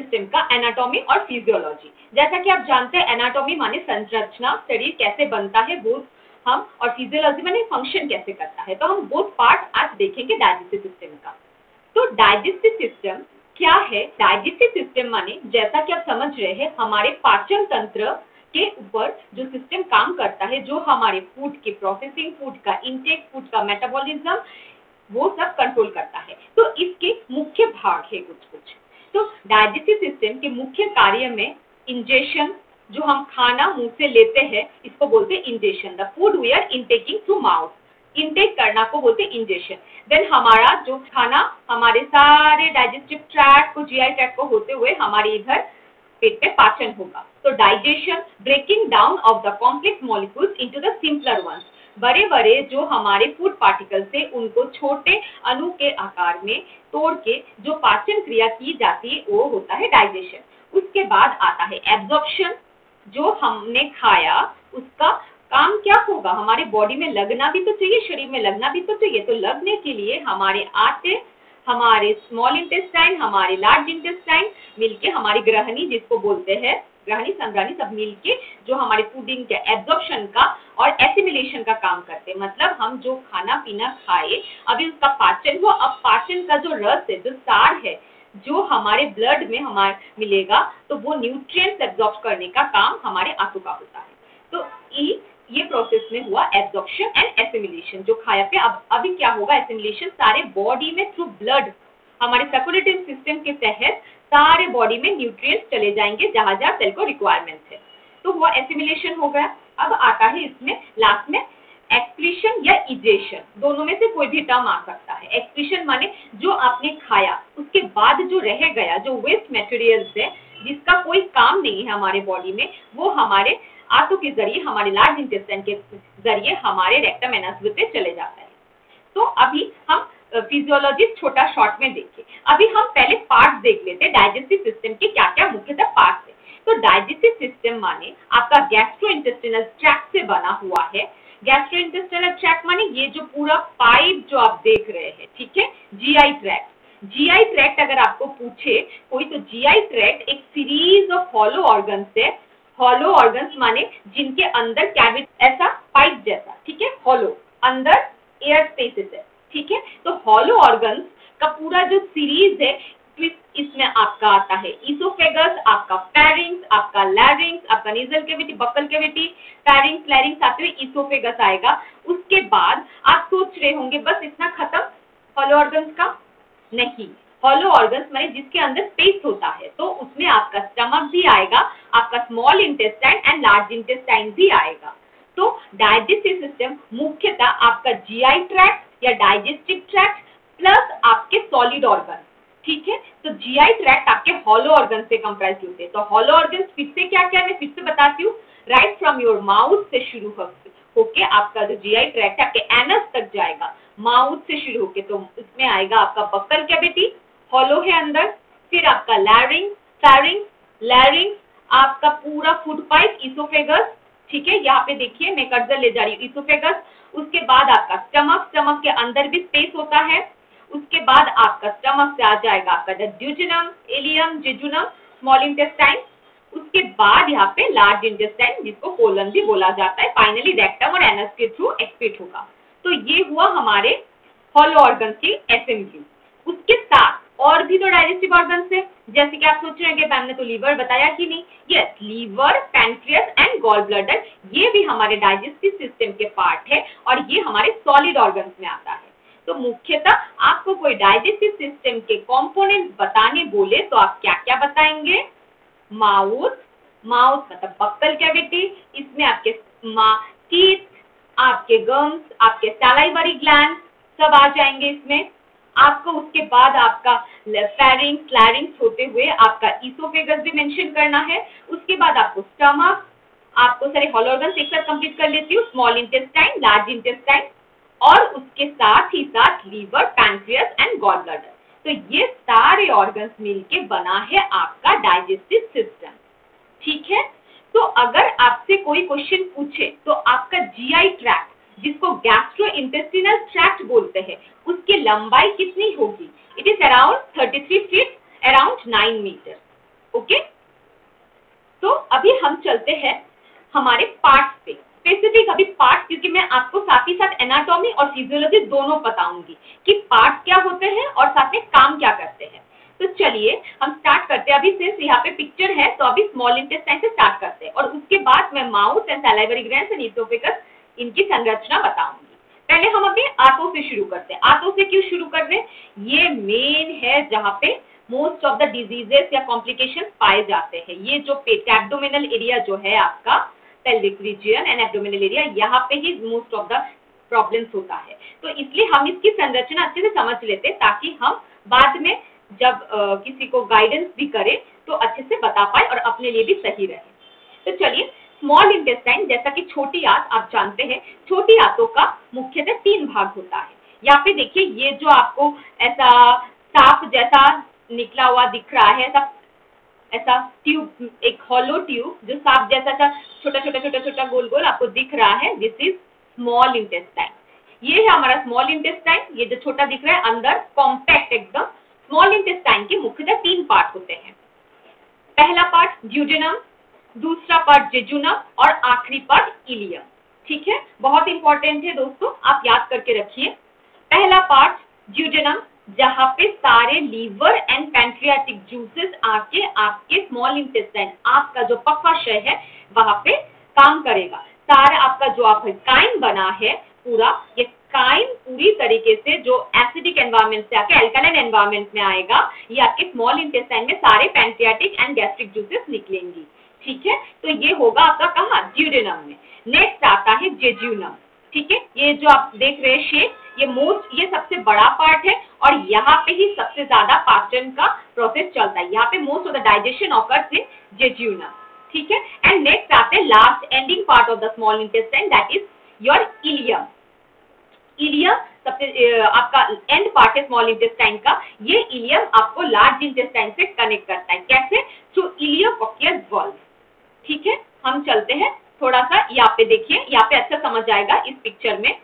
System का anatomy और physiology. जैसा कि आप जानते हैं एनाटॉमी माने संरचना, शरीर कैसे बनता है वो हम, और फिजियोलॉजी माने फंक्शन कैसे करता है। तो हम बोथ पार्ट आज देखेंगे डाइजेस्टिव सिस्टम का। तो डाइजेस्टिव सिस्टम क्या है? डाइजेस्टिव सिस्टम माने जैसा कि आप समझ रहे हैं हमारे पाचन तंत्र के ऊपर जो सिस्टम काम करता है, जो हमारे फूड के प्रोसेसिंग, फूड का इंटेक, फूड का मेटाबॉलिज्म वो सब कंट्रोल करता है। तो इसके मुख्य भाग है कुछ। तो डाइजेस्टिव सिस्टम के मुख्य कार्य में इंजेशन, जो हम खाना मुंह से लेते हैं इसको बोलते हैं ingestion. The food we are intaking through mouth, intake करना को बोलते हैं इंजेशन। देन हमारा जो खाना हमारे सारे डाइजेस्टिव ट्रैक्ट को, जीआई ट्रैक्ट को होते हुए हमारे इधर पेट में पाचन होगा। तो digestion, breaking down of the complex molecules into the simpler ones. बड़े जो हमारे फूड पार्टिकल्स है उनको छोटे अणु के आकार में तोड़ के जो पाचन क्रिया की जाती है वो होता है डाइजेशन। उसके बाद आता है एब्जॉर्प्शन, जो हमने खाया उसका काम क्या होगा, हमारे बॉडी में लगना भी तो चाहिए, शरीर में लगना भी तो चाहिए। तो लगने के लिए हमारे आते, हमारे स्मॉल इंटेस्टाइन, हमारे लार्ज इंटेस्टाइन मिलके हमारी ग्रहणी जिसको बोलते हैं, ग्रहणी संग्रहणी सब मिलके जो हमारे फूडिंग के एब्जॉर्प्शन का और एसिमिलेशन का काम करते हैं। मतलब हम जो खाना पीना खाए अभी उसका पाचन हुआ, अब पाचन का जो रस है, जो सार है, जो हमारे ब्लड में हमारे मिलेगा तो वो न्यूट्रिएंट्स एब्जॉर्ब करने का काम हमारे आंतों का होता है। तो ये प्रोसेस में हुआ एब्जॉर्प्शन एंड एसिमिलेशन जो खाया पे। अब अभी क्या होगा, एसिमिलेशन सारे बॉडी में थ्रू ब्लड, हमारे सर्कुलेटरी सिस्टम के तहत सारे बॉडी में न्यूट्रिएंट्स चले जाएंगे जहां जहां सेल को रिक्वायरमेंट है। तो वो एसिमिलेशन हो गया। अब आता है इसमें लास्ट में एक्सक्रीशन या इजेशन, दोनों में से कोई भी टर्म आ सकता है। एक्सक्रीशन माने जो आपने खाया उसके बाद जो रह गया, जो वेस्ट मटेरियल्स है जिसका कोई काम नहीं है हमारे बॉडी में, वो हमारे आंतों के जरिए, हमारे लार्ज इंटेस्टाइन के जरिए हमारे रेक्टम एनस में चले जाता है। तो अभी हम फिजियोलॉजी छोटा शॉर्ट में देखें। अभी हम पहले पार्ट्स देख लेते हैं डाइजेस्टिव सिस्टम के क्या क्या मुख्यतः पार्ट्स है। तो डाइजेस्टिव सिस्टम माने आपका गैस्ट्रोइंटेस्टाइनल ट्रैक्ट से बना हुआ है। गैस्ट्रोइंटेस्टाइनल ट्रैक्ट माने ये जो पूरा पाइप जो आप देख रहे हैं, ठीक है, जीआई ट्रैक्ट। जीआई ट्रैक्ट अगर आपको पूछे कोई, तो जीआई ट्रैक्ट एक सीरीज ऑफ हॉलो ऑर्गन्स है। हॉलो ऑर्गन्स माने जिनके अंदर कैविटी, ऐसा पाइप जैसा, ठीक है, हॉलो, अंदर एयर स्पेसेस है, ठीक है। तो हॉलो ऑर्गन्स का पूरा जो सीरीज है इसमें आपका आता है इसोफेगस, आपका फेरिंग्स, आपका लैरिंग्स, आपका nasal cavity, buccal cavity, pharynx, लैरिंग्स आते हुए इसोफेगस आएगा। उसके बाद आप सोच रहे होंगे बस इतना खत्म हॉलो ऑर्गन्स का? नहीं, हॉलो ऑर्गन्स माने जिसके अंदर स्पेस होता है, तो उसमें आपका स्टमक भी आएगा, आपका small intestine and large intestine भी आएगा। तो डाइजेस्टिव सिस्टम मुख्यतः आपका जीआई ट्रैक्ट या डाइजेस्टिव ट्रैक्ट प्लस आपके सॉलिड ऑर्गन, ठीक है। तो जीआई ट्रैक्ट आपके हॉलो ऑर्गन से कंप्राइज होते हैं। तो हॉलो ऑर्गन फिर से क्या क्या, मैं फिर से बताती हूँ। राइट फ्रॉम योर माउथ से शुरू होके आपका जो जीआई ट्रैक्ट है आपके एनस तक जाएगा, माउथ से शुरू होके। तो इसमें आएगा आपका बक्कल कैविटी, हॉलो है अंदर, फिर आपका लैरिंग, फेरिंग्स, लैरिंग्स, आपका पूरा फूड पाइप, इसोफेगस, ठीक है, यहाँ पे देखिए मैं कर्सर ले जा रही हूँ, इसोफेगस। उसके बाद आपका स्टमक, स्टमक के अंदर भी स्पेस होता है। उसके बाद आपका स्टमक से आ जाएगा आपका ड्यूजनम, इलियम, जेजुनम, स्मॉल इंटेस्टाइन। उसके बाद यहाँ पे लार्ज इंटेस्टाइन जिसको कोलन भी बोला जाता है, फाइनली रेक्टम और एनस के थ्रू एक्सक्रीट होगा। तो ये हुआ हमारे हॉलो ऑर्गन की असेंबली। उसके साथ और भी तो डाइजेस्टिव ऑर्गन्स है, जैसे कि आप सोच रहे हैं मैंने तो लीवर बताया कि नहीं। Yes, liver, pancreas and gall bladder ये भी हमारे डाइजेस्टिव सिस्टम के पार्ट है और ये हमारे सॉलिड ऑर्गन्स में आता है। तो मुख्यतः आपको कोई डाइजेस्टिव सिस्टम के कंपोनेंट बताने बोले तो आप क्या क्या बताएंगे? माउथ, माउथ मतलब बक्कल कैविटी, इसमें आपके टीथ, आपके गम्स, आपके सलाइवरी ग्लैंड सब आ जाएंगे इसमें। आपको उसके बाद आपका फेरिंग्स, लैरिंग्स होते हुए आपका इसोफेगस भी मेंशन करना है। उसके बाद आपको स्टमक, आपको सारे हॉलो ऑर्गन्स एक साथ कंप्लीट कर लेती हूँ, स्मॉल इंटेस्टाइन, लार्ज इंटेस्टाइन और उसके साथ ही साथ liver, pancreas and gall bladder. तो ये सारे ऑर्गन्स मिलके बना है आपका डाइजेस्टिव सिस्टम, ठीक है। तो अगर आपसे कोई क्वेश्चन पूछे तो आपका जीआई ट्रैक्ट जिसको गैस्ट्रोइंटेस्टिनल ट्रैक्ट बोलते हैं उसकी लंबाई कितनी होगी? It is around 33 feet, around 9 metre, तो अभी हम चलते हैं हमारे पार्ट्स पे, स्पेसिफिक अभी पार्ट, क्योंकि मैं आपको साथ ही साथ एनाटॉमी और फिजियोलॉजी दोनों बताऊंगी कि पार्ट क्या होते हैं और साथ में काम क्या करते हैं। तो चलिए हम स्टार्ट करते हैं। अभी सिर्फ यहाँ पे पिक्चर है तो अभी स्मॉल इंटेस्टाइन से स्टार्ट करते हैं और उसके बाद मैं mouth and salivary glands and oesophagus इनकी संरचना बताऊंगी। पहले हम अपने आंतों से शुरू करते हैं। आंतों से क्यों शुरू कर रहे हैं? ये मेन है जहाँ पे मोस्ट ऑफ द डिजीजेस या कॉम्प्लिकेशंस पाए जाते हैं। ये जो पेट एब्डोमिनल एरिया जो है आपका pelvic region and abdominal area, यहाँ पे ही मोस्ट ऑफ द प्रॉब्लम्स होता है। तो इसलिए हम इसकी संरचना अच्छे से समझ लेते हैं ताकि हम बाद में जब किसी को गाइडेंस भी करें तो अच्छे से बता पाए और अपने लिए भी सही रहे। तो चलिए, स्मॉल इंटेस्टाइन जैसा कि छोटी आंत आप जानते हैं, छोटी आंतों का मुख्यतः 3 भाग होता है। यहाँ पे देखिए, ये जो आपको ऐसा सांप जैसा निकला हुआ दिख रहा है, ऐसा ट्यूब, एक हॉलो ट्यूब जो सांप जैसा छोटा गोल गोल आपको दिख रहा है, दिस इज स्मॉल इंटेस्टाइन। ये है हमारा स्मॉल इंटेस्टाइन। ये जो छोटा दिख रहा है अंदर कॉम्पैक्ट एकदम। स्मॉल इंटेस्टाइन के मुख्यतः 3 पार्ट होते हैं। पहला पार्ट ड्यूडेनम, दूसरा पार्ट जेजुनम और आखिरी पार्ट इलियम। ठीक है, बहुत इंपॉर्टेंट है दोस्तों, आप याद करके रखिए। पहला पार्ट ड्यूडेनम, जहां पे सारे लीवर एंड पैंक्रियाटिक जूसेस आके आपके स्मॉल इंटेस्टाइन, आपका जो पक्वाशय है वहां पे काम करेगा। सारा आपका जो आपका काइम बना है पूरा, ये काइम पूरी तरीके से जो एसिडिक एनवायरनमेंट से आके अल्कलाइन एनवायरनमेंट में आएगा, ये आपके स्मॉल इंटेस्टाइन में सारे पैंक्रियाटिक एंड गैस्ट्रिक जूसेस निकलेंगी। ठीक है, तो ये होगा आपका कहाँ? ड्यूडेनम में। नेक्स्ट आता है जेजुनम। ठीक है, ये जो आप देख रहे हैं शेप, ये सबसे बड़ा पार्ट है और यहाँ पे ही सबसे ज्यादा पाचन का प्रोसेस चलता है। यहाँ पे most of the digestion occurs in jejunum. ठीक है, एंड नेक्स्ट आते हैं last ending part of the small intestine, that is your ileum. Ileum सबसे आपका एंड पार्ट है स्मॉल इंटेस्टाइन का। ये इलियम आपको लार्ज इंटेस्टाइन से कनेक्ट करता है। कैसे? Through ileocaecal valve. ठीक है, हम चलते हैं थोड़ा सा, यहाँ पे देखिए, यहाँ पे अच्छा समझ आएगा इस पिक्चर में।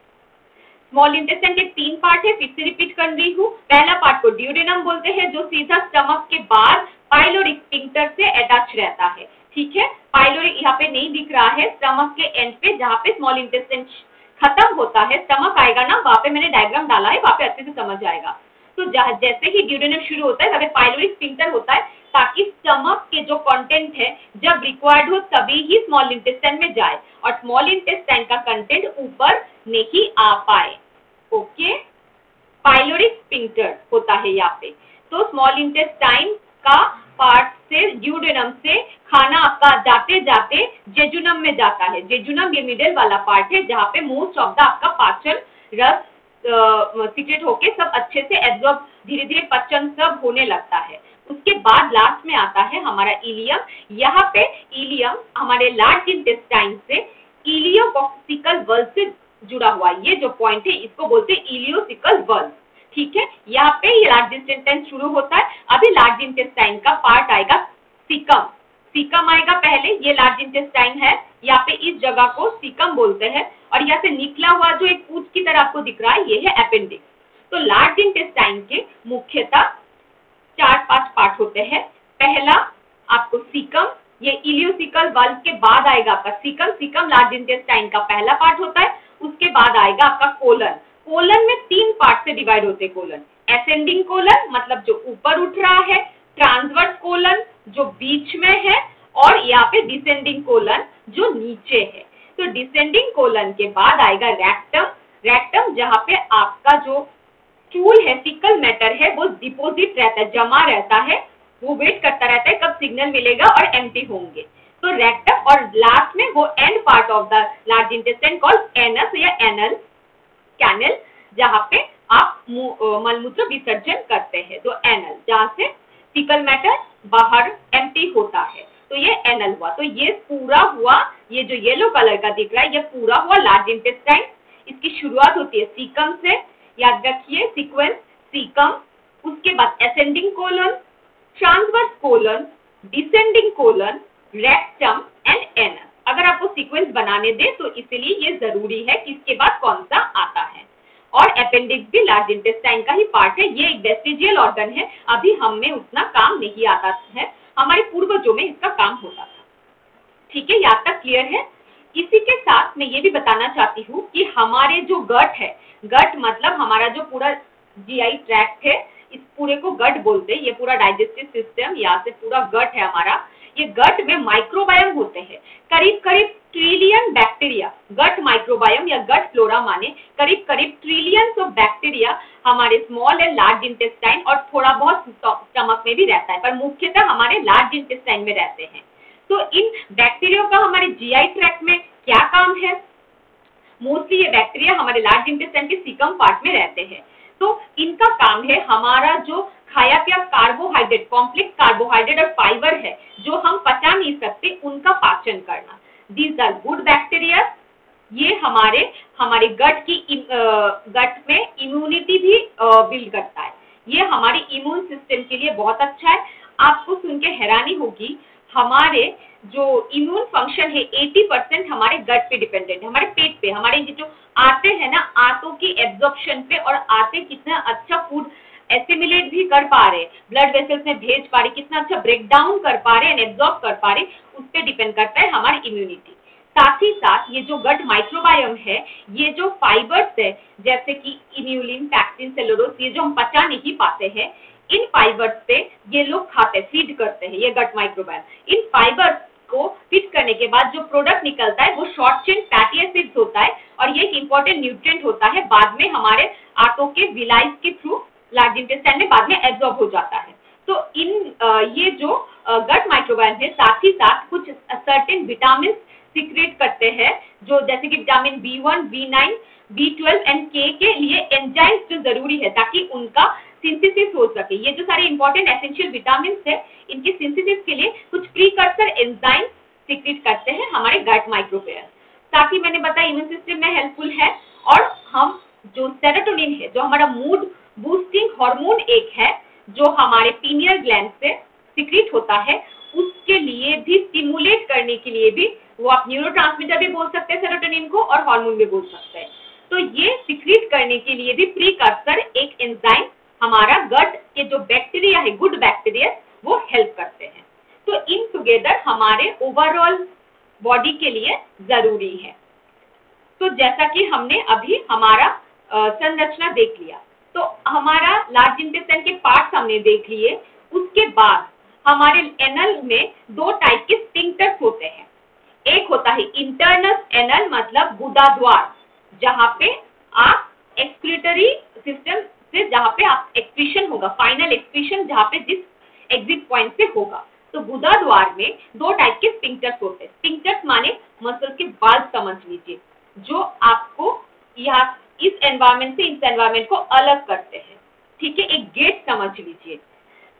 स्मॉल इंटेस्टाइन के 3 पार्ट है, फिर से रिपीट कर रही हूँ। पहला पार्ट को ड्यूडेनम बोलते हैं, जो सीधा स्टमक के बाद पाइलोरिक स्फिंक्टर से अटैच रहता है। ठीक है, पाइलोरिक यहाँ पे नहीं दिख रहा है, स्टमक के एंड पे जहाँ पे स्मॉल इंटेस्टाइन खत्म होता है, स्टमक आएगा ना, वहाँ पे मैंने डायग्राम डाला है, वहाँ पे अच्छे से समझ आएगा। तो जैसे ही ड्यूडेनम शुरू होता है वहाँ पे पाइलोरिक स्फिंक्टर होता है, ताकि स्टमक के जो कंटेंट है जब रिक्वायर्ड हो तभी ही स्मॉल इंटेस्टाइन में जाए और स्मॉल इंटेस्टाइन का कंटेंट ऊपर नहीं आ पाए। ओके, पाइलोरिक स्फिंक्टर होता है यहाँ पे। तो स्मॉल इंटेस्टाइन का पार्ट से, ड्यूडेनम से खाना आपका जाते जाते जेजुनम में जाता है। जेजुनम ये मिडिल वाला पार्ट है जहाँ पे मोस्ट ऑफ द आपका पाचन रस सीक्रेट होके सब अच्छे से एब्जॉर्ब, धीरे धीरे पचन सब होने लगता है। उसके बाद लास्ट में आता है हमारा इलियम। यहाँ पे इलियम हमारे लार्ज इंटेस्टाइन से इलियोकोसिकल वल्व से जुड़ा हुआ, ये जो पॉइंट है इसको बोलते हैं इलियोसिकल वल्व। ठीक है, यहाँ पे ये लार्ज इंटेस्टाइन शुरू होता है। अभी लार्ज इंटेस्टाइन का पार्ट आएगा सीकम। सीकम आएगा पहले, ये लार्ज इंटेस्टाइन है, यहाँ पे इस जगह को सीकम बोलते हैं और यहाँ से निकला हुआ जो एक पूंछ की तरह आपको दिख रहा है, ये है अपेंडिक्स। तो लार्ज इंटेस्टाइन के मुख्यतः 4-5 पार्ट होते हैं। पहला आपको सीकम, ये इलियोसिकल वल्व के बाद आएगा आपका सीकम। सीकम लार्ज इंटेस्टाइन का पहला पार्ट होता है। उसके बाद आएगा आपका कोलन। कोलन में 3 पार्ट से डिवाइड होते हैं कोलन। एसेंडिंग कोलन मतलब जो ऊपर उठ रहा है, ट्रांसवर्स कोलन जो बीच में है और यहाँ पे डिसेंडिंग कोलन जो नीचे है। तो डिसेंडिंग कोलन के बाद आएगा रेक्टम। रेक्टम जहाँ पे आपका जो स्टूल है, फीकल मैटर है, वो डिपोजिट रहता है, जमा रहता है, वो वेट करता रहता है कब सिग्नल मिलेगा और एम्प्टी होंगे। तो रेक्टम और लास्ट में वो and part of the large intestine called anus या एनल कैनल, जहाँ पे आप मलमूत्र विसर्जन करते हैं। तो एनल जहाँ से फीकल मैटर बाहर एम्प्टी होता है, तो ये एनल हुआ। तो ये पूरा हुआ, ये जो येलो कलर का दिख रहा है ये पूरा हुआ लार्ज इंटेस्टाइन। इसकी शुरुआत होती है सीकम से, याद रखिए सीक्वेंस सीकम, उसके बाद ascending colon, transverse colon, descending colon, rectum and anus. अगर आपको सीक्वेंस बनाने दे तो इसलिए ये जरूरी है कि इसके बाद कौन सा आता है। और अपेंडिक्स भी लार्ज इंटेस्टाइन का ही पार्ट है, ये एक वेस्टिजियल ऑर्गन है, अभी हम में उतना काम नहीं आता है, हमारे पूर्वजों में इसका काम होता था। ठीक है, यहाँ तक क्लियर है। इसी के साथ मैं ये भी बताना चाहती हूँ कि हमारे जो गट है, गट मतलब हमारा जो पूरा जीआई ट्रैक्ट है, इस पूरे को गट बोलते हैं। ये पूरा डाइजेस्टिव सिस्टम, यहाँ से पूरा गट है हमारा। ये गट में माइक्रोबायम होते हैं, करीब करीब ट्रिलियन बैक्टीरिया। गट माइक्रोबायम या गट फ्लोरा माने करीब करीब ट्रिलियंस ऑफ बैक्टीरिया हमारे स्मॉल एंड लार्ज इंटेस्टाइन और थोड़ा बहुत स्टमक में भी रहता है, पर मुख्यतः हमारे लार्ज इंटेस्टाइन में रहते हैं। तो इन बैक्टीरिया का हमारे जीआई ट्रैक्ट में क्या काम है? मोस्टली ये बैक्टीरिया हमारे लार्ज इंटेस्टाइन के सीकम पार्ट में रहते हैं। तो इनका काम है हमारा जो खाया पिया कार्बोहाइड्रेट, कॉम्प्लेक्स कार्बोहाइड्रेट और फाइबर है जो हम पचा नहीं सकते, उनका पाचन करना। These are good bacteria. ये हमारे गट में इम्यूनिटी भी बिल्ड करता है। ये हमारे इम्यून सिस्टम के लिए बहुत अच्छा है। आपको सुन के हैरानी होगी, हमारे जो इम्यून फंक्शन है 80% हमारे गट पे डिपेंडेंट है, हमारे पेट पे। हमारे जो आते हैं ना, आंतों की एब्जॉर्प्शन पे, और आते कितना अच्छा फूड एसिमिलेट भी कर पा रहे, ब्लड वेसल्स में भेज पा रहे, कितना अच्छा ब्रेक डाउन कर पा रहे एंड एब्जॉर्ब कर पा रहे, उस पर डिपेंड करता है हमारी इम्यूनिटी। साथ ही साथ ये जो गट माइक्रोबायम है, ये जो फाइबर्स है जैसे कि इन्यूलिन, पैक्सिन, सेलुलोज, ये जो हम पचा नहीं पाते हैं, इन फाइबर्स से ये लोग खाते, फीड करते हैं, ये गट माइक्रोबायम। इन फाइबर्स को फीड करने के बाद जो प्रोडक्ट निकलता है वो शॉर्ट चेन फैटी एसिड्स होता है, और ये एक इंपॉर्टेंट न्यूट्रिएंट होता है, बाद में हमारे आंतों के विलाइस के थ्रू लार्ज इंटेस्टाइन में बाद में एब्जॉर्ब हो जाता है। तो ये जो गट माइक्रोबायम है, साथ ही साथ कुछ सर्टेन विटामिन सीक्रेट करते हैं, जो जैसे कि vitamin B1, B9, B12 and के लिए एंजाइम्स जो जरूरी है ताकि उनका सिंथेसिस हो सके। ये जो सारे इंपॉर्टेंट एसेंशियल विटामिन है, इनके सिंथेसिस के लिए कुछ प्रीकर्सर एंजाइम सीक्रेट करते हैं हमारे गट माइक्रोबायम। साथ ही मैंने बताया इम्यून सिस्टम में हेल्पफुल है। और हम जो सेरोटोनिन है, जो हमारा मूड बूस्टिंग हार्मोन एक है, जो हमारे पीनियल ग्लैंड से सीक्रेट होता है, उसके लिए भी स्टिमुलेट करने के लिए भी, वो आप न्यूरोट्रांसमीटर भी बोल सकते हैं सेरोटोनिन को, और हार्मोन भी बोल सकते हैं। तो ये सीक्रेट करने के लिए भी प्रीकर्सर एक एंजाइम हमारा गट के जो बैक्टीरिया है, गुड बैक्टीरिया, वो हेल्प करते हैं। तो इन टुगेदर हमारे ओवरऑल बॉडी के लिए जरूरी है। तो जैसा कि हमने अभी हमारा संरचना देख लिया, तो हमारा लार्ज इंटेस्टाइन के पार्ट्स हमने देख लिए। उसके बाद हमारे एनल में दो टाइप के स्फिंक्टर्स होते हैं। एक होता है इंटरनस एनल, मतलब गुदाद्वार, जहाँ पे आप एक्सक्रीटरी सिस्टम से, जहाँ पे आप एक्सक्रीशन होगा, फाइनल एक्सक्रीशन जहाँ पे जिस एग्जिट पॉइंट से होगा। तो गुदाद्वार में दो टाइप के स्फिंक्टर्स होते हैं। स्फिंक्टर्स माने मसल के वाल्व समझ लीजिए, जो आपको यहाँ इस एनवायरमेंट से इस एनवायरमेंट को अलग करते हैं। ठीक है, एक गेट समझ लीजिए।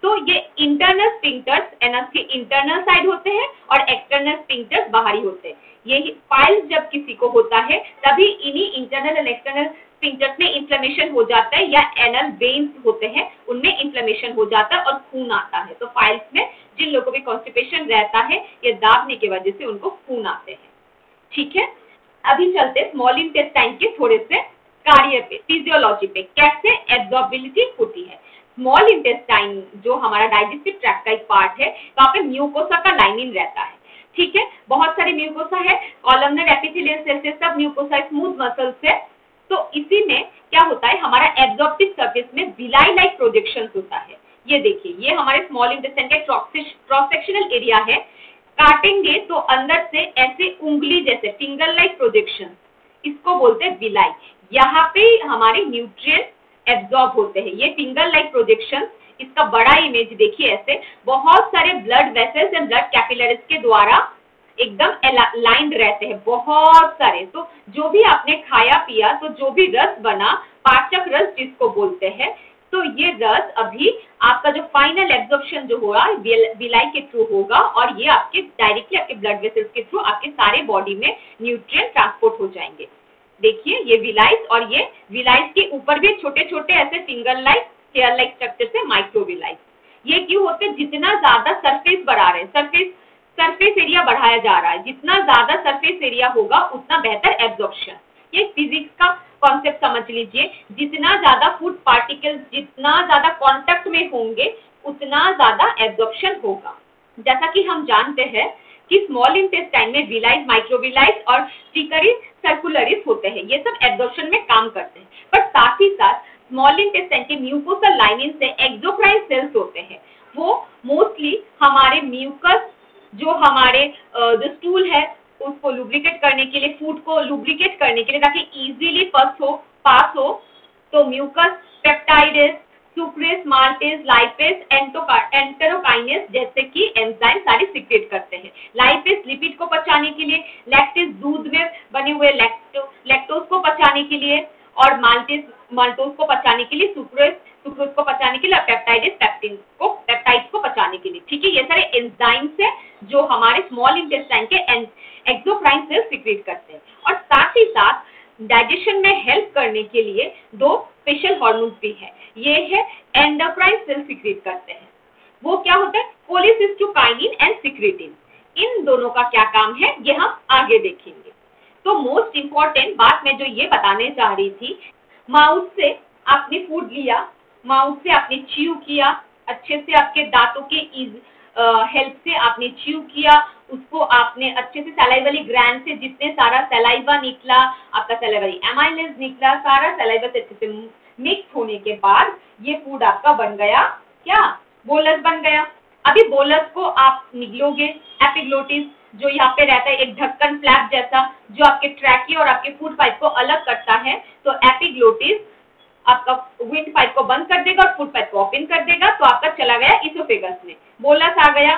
तो ये इंटरनल स्फिंक्टर्स एनस के इंटरनल साइड होते हैं और एक्सटर्नल स्फिंक्टर्स बाहरी होते हैं। यही पाइल्स जब किसी को होता है, तभी इन्हीं इंटरनल और एक्सटर्नल स्फिंक्टर्स में इन्फ्लेमेशन हो जाता है, या एनल वेन्स होते हैं उनमें इन्फ्लेमेशन हो जाता है और खून आता है। तो पाइल्स में जिन लोगों को भी कॉन्स्टिपेशन रहता है या दाबने की वजह से उनको खून आते हैं। ठीक है, अभी चलते स्मॉल इंटेस्टाइन के थोड़े से कार्य पे, फिजियोलॉजी पे, कैसे एब्जॉर्बिलिटी होती है। स्मॉल इंटेस्टाइन जो हमारा डाइजेस्टिव ट्रैक्ट का एक पार्ट है, वहाँ पे म्यूकोसा का लाइनिंग रहता है। ठीक है, बहुत सारे म्यूकोसा है, कॉलमनर, एपिथेलियल सेल से, सब म्यूकोसा, स्मूथ मसल्स है। तो इसी में क्या होता है, हमारा एब्जॉर्प्टिव सर्फेस में विलाई लाइक प्रोजेक्शन होता है। ये देखिए, ये हमारे स्मॉल इंटेस्टाइन का क्रॉस सेक्शनल एरिया है। काटेंगे तो अंदर से ऐसे उंगली जैसे फिंगर लाइक प्रोजेक्शन, इसको बोलते हैं विलाई। यहाँ पे हमारे न्यूट्रिएंट एब्जॉर्ब होते हैं। ये फिंगर लाइक प्रोजेक्शन, इसका बड़ा इमेज देखिए, ऐसे बहुत सारे blood vessels and blood capillaries के द्वारा एकदम लाइंड रहते हैं, बहुत सारे। तो जो भी आपने खाया पिया, तो जो भी रस बना, पाचक रस जिसको बोलते हैं, तो ये रस अभी आपका जो फाइनल एब्जॉर्प्शन जो होगा विलाई के थ्रू होगा, और ये आपके डायरेक्टली आपके ब्लड वेसल्स के थ्रू आपके सारे बॉडी में न्यूट्रिएंट ट्रांसपोर्ट हो जाएंगे। देखिए, ये विलाइस, और ये विलाइस के ऊपर भी छोटे छोटे ऐसे finger like, hair like structure से माइक्रोविलाइस। ये क्यों होते हैं, जितना ज्यादा सरफेस बढ़ा रहे हैं, सरफेस एरिया बढ़ाया जा रहा है, जितना ज्यादा सरफेस एरिया होगा उतना बेहतर एब्जॉर्प्शन। ये फिजिक्स का कॉन्सेप्ट समझ लीजिए, जितना ज्यादा फूड पार्टिकल्स जितना ज्यादा कांटेक्ट में होंगे, उतना ज्यादा एब्जॉर्प्शन होगा। जैसा कि हम जानते हैं कि स्मॉल इंटेस्टाइन में विलाइज, माइक्रोविलाइज और स्टिकरी सर्कुलरिस होते हैं, ये सब एब्जॉर्प्शन में काम करते हैं। पर साथ ही साथ स्मॉल इंटेस्टाइन के म्यूकोसल लाइनिंग से एक्सोक्राइन सेल्स होते हैं, वो मोस्टली हमारे म्यूकस जो हमारे जो स्टूल है उसको लुब्रिकेट करने के लिए, फूड को लुब्रिकेट करने के लिए ताकि इजीली पास हो, तो mucus, peptidase, sucrase, maltase, lipase, enterokinase जैसे कि एंजाइम सारी सीक्रेट करते हैं। लाइपेस लिपिड को पचाने के लिए, लैक्टेज दूध में बने हुए लैक्टोज को पचाने के लिए, और माल्टोज को पचाने के लिए, सुक्रोज को पचाने के लिए, पेप्टाइड्स को पचाने के लिए। ठीक है, ये सारे एंजाइम्स है जो हमारे स्मॉल इंटेस्टाइन के एक्सोक्राइन सेल्स सीक्रेट करते हैं। और साथ ही साथ डाइजेशन में हेल्प करने के लिए दो स्पेशल हार्मोन्स भी है, ये है एंडोक्राइन सेल सीक्रेट करते हैं। वो क्या होता है? Cholecystokinin and secretin. इन दोनों का क्या काम है ये हम आगे देखेंगे। तो मोस्ट इंपॉर्टेंट बात मैं जो ये बताने चाह रही थी, माउथ से आपने फूड लिया, माउथ से आपने च्यू किया, अच्छे से आपके दांतों के हेल्प से आपने च्यू किया, उसको आपने अच्छे से सलाइवली ग्लैंड से जितने सारा सलाइवा निकला, आपका सलाइवरी एमाइलेज निकला, सारा सलाइवा से अच्छे से मिक्स होने के बाद ये फूड आपका बन गया, क्या? बोलस बन गया। अभी बोलस को आप निगलोगे, एपिग्लोटिस जो यहाँ पे रहता है एक ढक्कन फ्लैप जैसा जो आपके ट्रैकिया और आपके फूड पाइप को अलग करता है, तो एपिग्लोटिस आपका विंड पाइप को बंद कर देगा और फूड पाइप को ओपन कर देगा, तो आपका चला गया इसोफेगस में, बोलस आ गया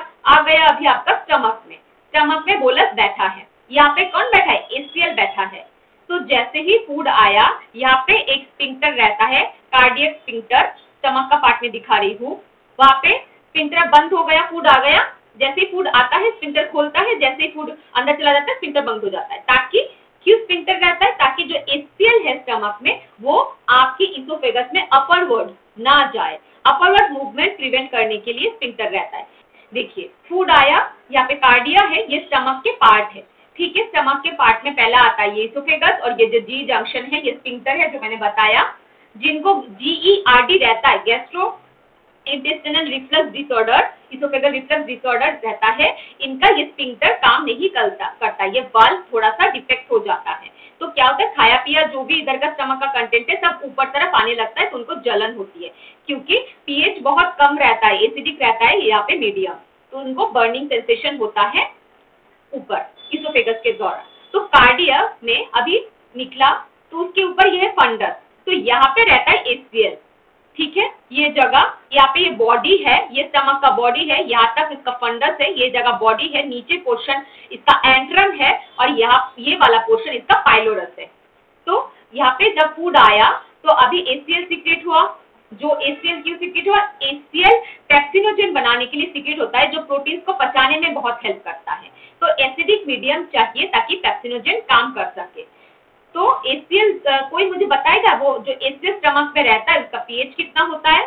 अभी आपका स्टमक में बोलस बैठा है। यहाँ पे कौन बैठा है? एसीएल बैठा है। तो जैसे ही फूड आया, यहाँ पे एक स्फिंक्टर रहता है, कार्डियक स्फिंक्टर, स्टमक का पार्ट में दिखा रही हूँ, वहाँ पे स्फिंक्टर बंद हो गया, फूड आ गया, जैसे ही फूड आता है स्फिंक्टर खोलता है, जैसे ही फूड अंदर चला जाता है स्फिंक्टर बंद हो जाता है, ताकि क्यों स्फिंक्टर रहता है? ताकि जो एसीएल है स्टमक में वो आपकी इसोफेगस में अपरवर्ड ना जाए, अपरवर्ड मूवमेंट प्रिवेंट करने के लिए स्फिंक्टर रहता है। देखिए फूड आया, यहाँ पे कार्डिया है, ये स्टमक के पार्ट है, ठीक है, स्टमक के पार्ट में पहला आता है ये इसोफेगस, और ये जो जी जंक्शन है ये स्फिंक्टर है जो मैंने बताया, जिनको GERD रहता है, gastro intestinal reflux disorder, oesophageal reflux disorder रहता है, इनका ये स्फिंक्टर काम नहीं करता, ये वाल्व थोड़ा सा डिफेक्ट हो जाता है, तो क्या होता है, खाया पिया जो भी इधर का स्टमक का कंटेंट है सब ऊपर तरफ आने लगता है, तो उनको जलन होती है, क्योंकि पीएच बहुत कम रहता है, एसिडिक रहता है यहाँ पे मीडियम, तो उनको बर्निंग सेंसेशन होता है ऊपर इसोफेगस के दौरान। तो कार्डिया में अभी निकला तो उसके ऊपर ये है फंडस, तो यहाँ पे रहता है एसीएल, ठीक है, ये जगह, यहाँ पे ये बॉडी है, ये स्टमक का बॉडी है, यहाँ तक इसका फंडस है, ये जगह बॉडी है, नीचे पोर्शन इसका एंट्रम है, और यहाँ ये वाला पोर्शन इसका पाइलोरस है। तो यहाँ पे जब फूड आया तो अभी एसीएल सीक्रेट हुआ, जो एसीएल क्यों सीक्रेट हुआ? एसीएल पेप्सिनोजेन बनाने के लिए सीक्रेट होता है, जो प्रोटीन्स को पचाने में बहुत हेल्प करता है, तो एसिडिक मीडियम चाहिए ताकि पेप्सिनोजेन काम कर सके। तो एसीएल कोई मुझे बताएगा वो जो एसीएल स्टमक में रहता है उसका पीएच कितना होता है?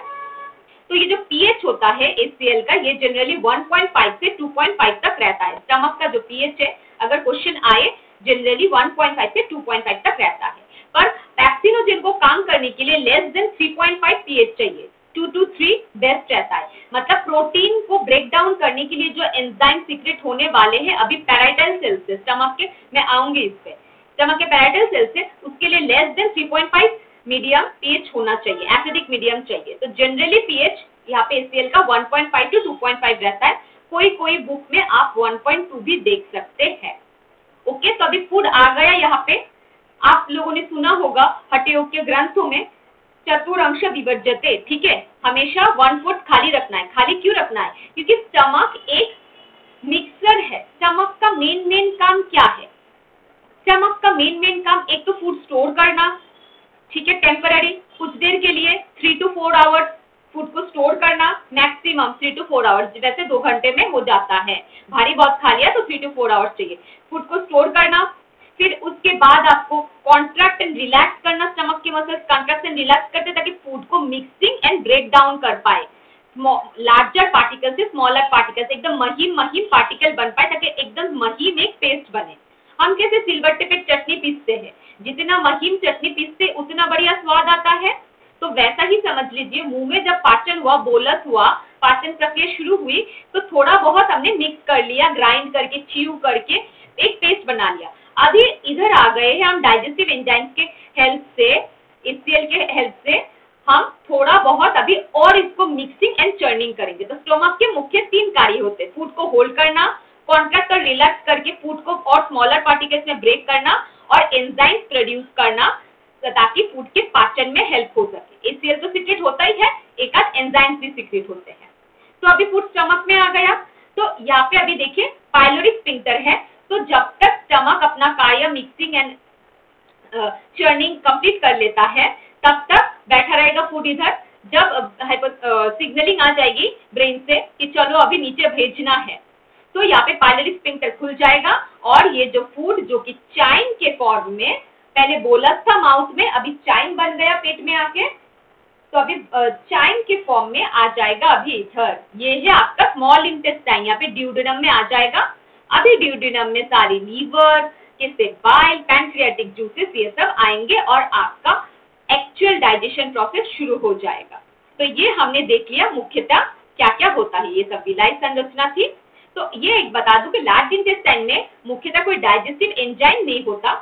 तो ये जो पीएच होता है एसीएल का, ये जनरली 1.5 से 2.5 तक रहता है। स्टमक का जो पीएच है, अगर क्वेश्चन आए, जनरली 1.5 से 2.5 तक रहता है, पर पेप्सिनोजेन को काम करने के लिए लेस देन 3.5 पीएच चाहिए, 2 to 3 बेस्ट रहता है। मतलब प्रोटीन को ब्रेक डाउन करने के लिए जो एंजाइम सीक्रेट होने वाले हैं अभी पैराइटल सेल्स से, स्टमक के, मैं आऊंगी इस पे, स्टमक के पैराइटल सेल्स से, उसके लिए लेस देन 3.5 मीडियम पीएच होना चाहिए, एसिडिक मीडियम चाहिए। तो जनरली पीएच यहाँ पे एसीएल का 1.5 to 2.5 रहता है, कोई बुक में आप 1.2 भी देख सकते हैं। ओके, तो अभी फूड आ गया यहाँ पे, आप लोगों ने सुना होगा हठयोग के ग्रंथों में चतुरंश विवर्जते, ठीक है, हमेशा 1 फुट खाली रखना है। खाली क्यों रखना है? क्योंकि स्टमक एक मिक्सर है। स्टमक का मेन काम क्या है? स्टमक का मेन काम एक तो फूड स्टोर करना, ठीक है, टेम्पररी कुछ देर के लिए 3 to 4 आवर्स फूड को स्टोर करना, मैक्सिमम 3 to 4 आवर्स, वैसे 2 घंटे में हो जाता है, भारी बहुत खा लिया तो 3 to 4 आवर्स चाहिए फूड को स्टोर करना। फिर उसके बाद आपको कॉन्ट्रैक्ट एंड रिलैक्स करना, स्टमक के मसल्स कॉन्ट्रैक्ट एंड रिलैक्स करते ताकि फूड को मिक्सिंग एंड ब्रेक डाउन कर पाए, लार्जर पार्टिकल से स्मॉलर पार्टिकल, एकदम महीन पार्टिकल बन पाए ताकि एकदम महीन एक पेस्ट बने। हम कैसे सिलबट्टे पे चटनी पीसते हैं, जितना महीन चटनी पीसते उतना बढ़िया स्वाद आता है, तो वैसा ही समझ लीजिए मुंह में जब पाचन हुआ, बोलस हुआ, पाचन प्रक्रिया शुरू हुई तो थोड़ा बहुत हमने मिक्स कर लिया, ग्राइंड करके, च्यू करके एक पेस्ट बना लिया। अभी इधर आ गए हैं हम डाइजेस्टिव एंजाइम्स के हेल्प से, HCl के हेल्प से हम थोड़ा बहुत अभी और इसको मिक्सिंग एंड चर्निंग करेंगे। तो स्टोमक के मुख्य 3 कार्य होते हैं, फूड को होल्ड करना, कॉन्ट्रैक्ट और रिलैक्स करके फूड को और स्मॉलर पार्टिकल्स में ब्रेक करना, और एंजाइम्स प्रोड्यूस करना ताकि फूड के पाचन में हेल्प हो सके। HCl तो सीक्रेट होता ही है, एक आध एंजाइम्स भी सीक्रेट होते हैं। तो अभी फूड स्टमक में आ गया, तो यहाँ पे अभी देखिए पाइलोरी स्फिंक्टर है, तो जब तक स्टमक अपना कार्य मिक्सिंग एंड चर्निंग कंप्लीट कर लेता है तब तक बैठा रहेगा फूड इधर। जब सिग्नलिंग आ जाएगी ब्रेन से कि चलो अभी नीचे भेजना है, तो यहाँ पे पाइलोरी स्फिंक्टर खुल जाएगा और ये जो फूड जो कि चाइन के फॉर्म में, पहले बोलस था माउथ में, अभी चाइन बन गया पेट में आके, तो अभी चाइन के फॉर्म में आ जाएगा अभी इधर। ये है आपका स्मॉल इंटेस्टाइन, यहाँ पे ड्यूडेनम में आ जाएगा। अभी ड्यूडेनम में सारी लीवर, किससे बाइल, पैंक्रियाटिक जूसेस, ये सब आएंगे और आपका एक्चुअल डाइजेशन प्रोसेस शुरू हो जाएगा। तो ये हमने देख लिया मुख्यतः क्या क्या होता है, ये सब विलायक संरचना थी। तो ये एक बता दूं कि लार्ज इंटेस्टाइन में मुख्यतः कोई डाइजेस्टिव एंजाइम नहीं होता।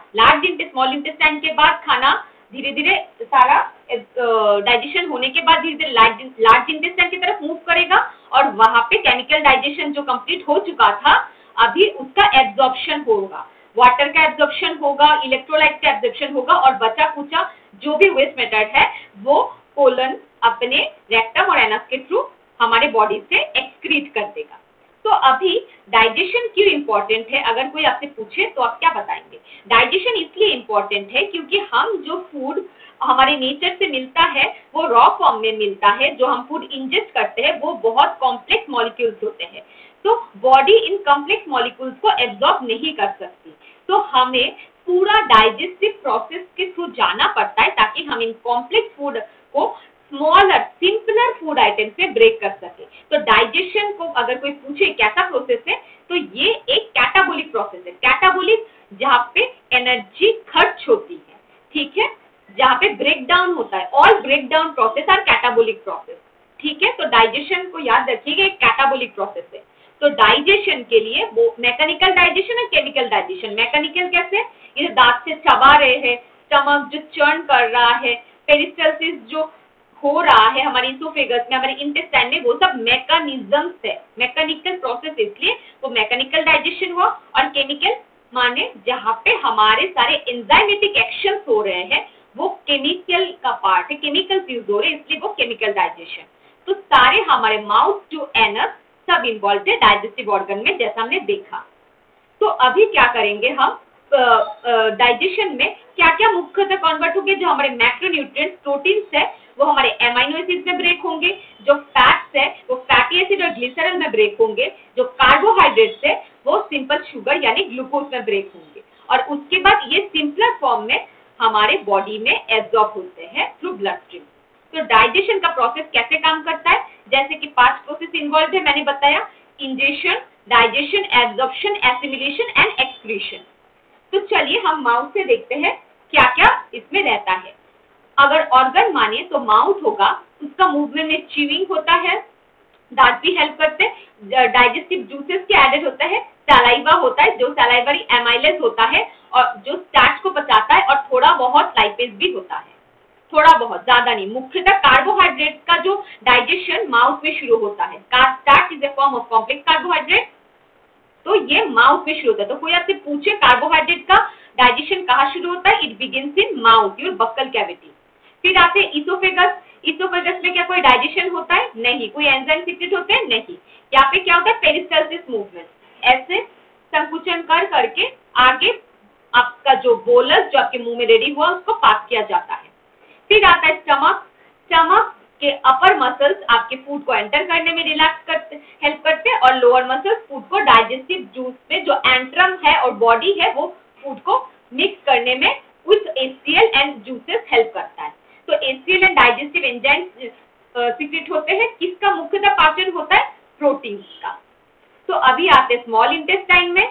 स्मॉल इंटेस्टाइन के बाद खाना धीरे धीरे सारा डाइजेशन होने के बाद धीरे धीरे लार्ज इंटेस्टाइन की तरफ मूव करेगा और वहां पे केमिकल डाइजेशन जो कंप्लीट हो चुका था अभी उसका एब्जॉर्प्शन होगा, वाटर का एब्जॉर्प्शन होगा, इलेक्ट्रोलाइट का एब्जॉर्प्शन होगा और बचा कुचा जो भी वेस्ट मैटर है वो कोलन अपने रेक्टम और एनस के थ्रू हमारे बॉडी से एक्सक्रीट कर देगा। तो अभी डाइजेशन क्यों इंपॉर्टेंट है, अगर कोई आपसे पूछे तो आप क्या बताएंगे? डाइजेशन इसलिए इंपॉर्टेंट है क्योंकि हम जो फूड हमारे नेचर से मिलता है वो रॉ फॉर्म में मिलता है। जो हम फूड इंजेस्ट करते हैं वो बहुत कॉम्प्लेक्स मॉलिक्यूल्स होते हैं, तो बॉडी इन कॉम्प्लेक्स मॉलिक्यूल्स को एब्जॉर्ब नहीं कर सकती। तो हमें पूरा डाइजेस्टिव प्रोसेस के थ्रू जाना पड़ता है ताकि हम इन कॉम्प्लेक्स फूड को स्मॉलर सिंपलर फूड आइटम से ब्रेक कर सके। तो डाइजेशन को अगर कोई पूछे कैसा प्रोसेस है तो ये एक कैटाबोलिक प्रोसेस है। कैटाबोलिक जहाँ पे एनर्जी खर्च होती है, ठीक है, जहाँ पे ब्रेक डाउन होता है। All break down process are catabolic process, ठीक है। तो डाइजेशन को याद रखिएगा एक कैटाबोलिक प्रोसेस है। तो डाइजेशन के लिए वो मैकेनिकल डाइजेशन और केमिकल डाइजेशन। मैकेनिकल कैसे, ये दांत से चबा रहे हैं, स्टमक जो चर्न कर रहा है, पेरिस्टल्सिस जो हो रहा है हमारे इसोफेगस में, हमारे इंटेस्टाइन में, वो सब मैकेनिज्म्स है, मैकेनिकल प्रोसेस, इसलिए वो मैकेनिकल डाइजेशन हुआ। और केमिकल माने जहाँ पे हमारे सारे एंजाइमेटिक एक्शंस हो रहे हैं वो केमिकल का पार्ट है, केमिकल्स यूज हो रहे हैं इसलिए वो केमिकल डाइजेशन। तो सारे हमारे माउथ टू एनस सब इन्वॉल्व है डाइजेस्टिव ऑर्गन में, जैसा हमने देखा। तो अभी क्या करेंगे हम, डाइजेशन में क्या क्या मुख्यतः कन्वर्ट होंगे, जो हमारे मैक्रोन्यूट्रिएंट्स प्रोटीन्स है वो हमारे एमाइनो एसिड्स में ब्रेक होंगे, जो फैट्स है वो फैटी एसिड और ग्लिसरॉल में ब्रेक होंगे, जो कार्बोहाइड्रेट्स है वो सिंपल शुगर यानी ग्लूकोज में ब्रेक होंगे और उसके बाद ये सिंपलर फॉर्म में हमारे बॉडी में एब्जॉर्ब होते हैं थ्रू ब्लड स्ट्रीम। तो डाइजेशन का प्रोसेस कैसे काम करता है, जैसे कि 5 प्रोसेस इन्वॉल्व है मैंने बताया, ingestion, digestion, absorption, assimilation and excretion. तो चलिए हम माउथ से देखते हैं क्या क्या इसमें रहता है। अगर ऑर्गन माने तो माउथ होगा, उसका मूवमेंट में च्यूइंग होता है, दांत भी हेल्प करते हैं, डाइजेस्टिव जूसेस के एडेड होता है, सलाइवा होता है जो सलाइवरी एमाइलेज होता है और जो स्टार्च को पचाता है, और थोड़ा बहुत लाइपेज भी होता है, थोड़ा बहुत, ज्यादा नहीं। मुख्यतः कार्बोहाइड्रेट का जो डाइजेशन माउथ में शुरू होता है। Starch is a form of complex carbohydrate, तो ये माउथ में शुरू होता है। तो कोई आपसे पूछे कार्बोहाइड्रेट का डाइजेशन कहाँ शुरू होता है, it begins in mouth, your buccal cavity. फिर आते इसोफेगस। इसोफेगस में क्या कोई डाइजेशन होता है? नहीं। कोई एंजाइम सीक्रेट होते हैं? नहीं। यहाँ पे क्या होता है, पेरिस्टल्सिस मूवमेंट, ऐसे संकुचन कर करके आगे आपका जो बोलस जो आपके मुंह में रेडी हुआ उसको पास किया जाता है। फिर आता है स्टमक। स्टमक के अपर मसल्स आपके फूड को एंटर करने में रिलैक्स करते, हेल्प करते हैं, और लोअर मसल्स फूड को डाइजेस्टिव जूस में जो एंट्रम है और बॉडी है वो फूड को मिक्स करने में with HCl and juices help करता है। तो HCl and digestive enzymes secret होते हैं। किसका मुख्यतः पाचन होता है? प्रोटीन्स का। तो अभी आते स्मॉल इंटेस्टाइन में।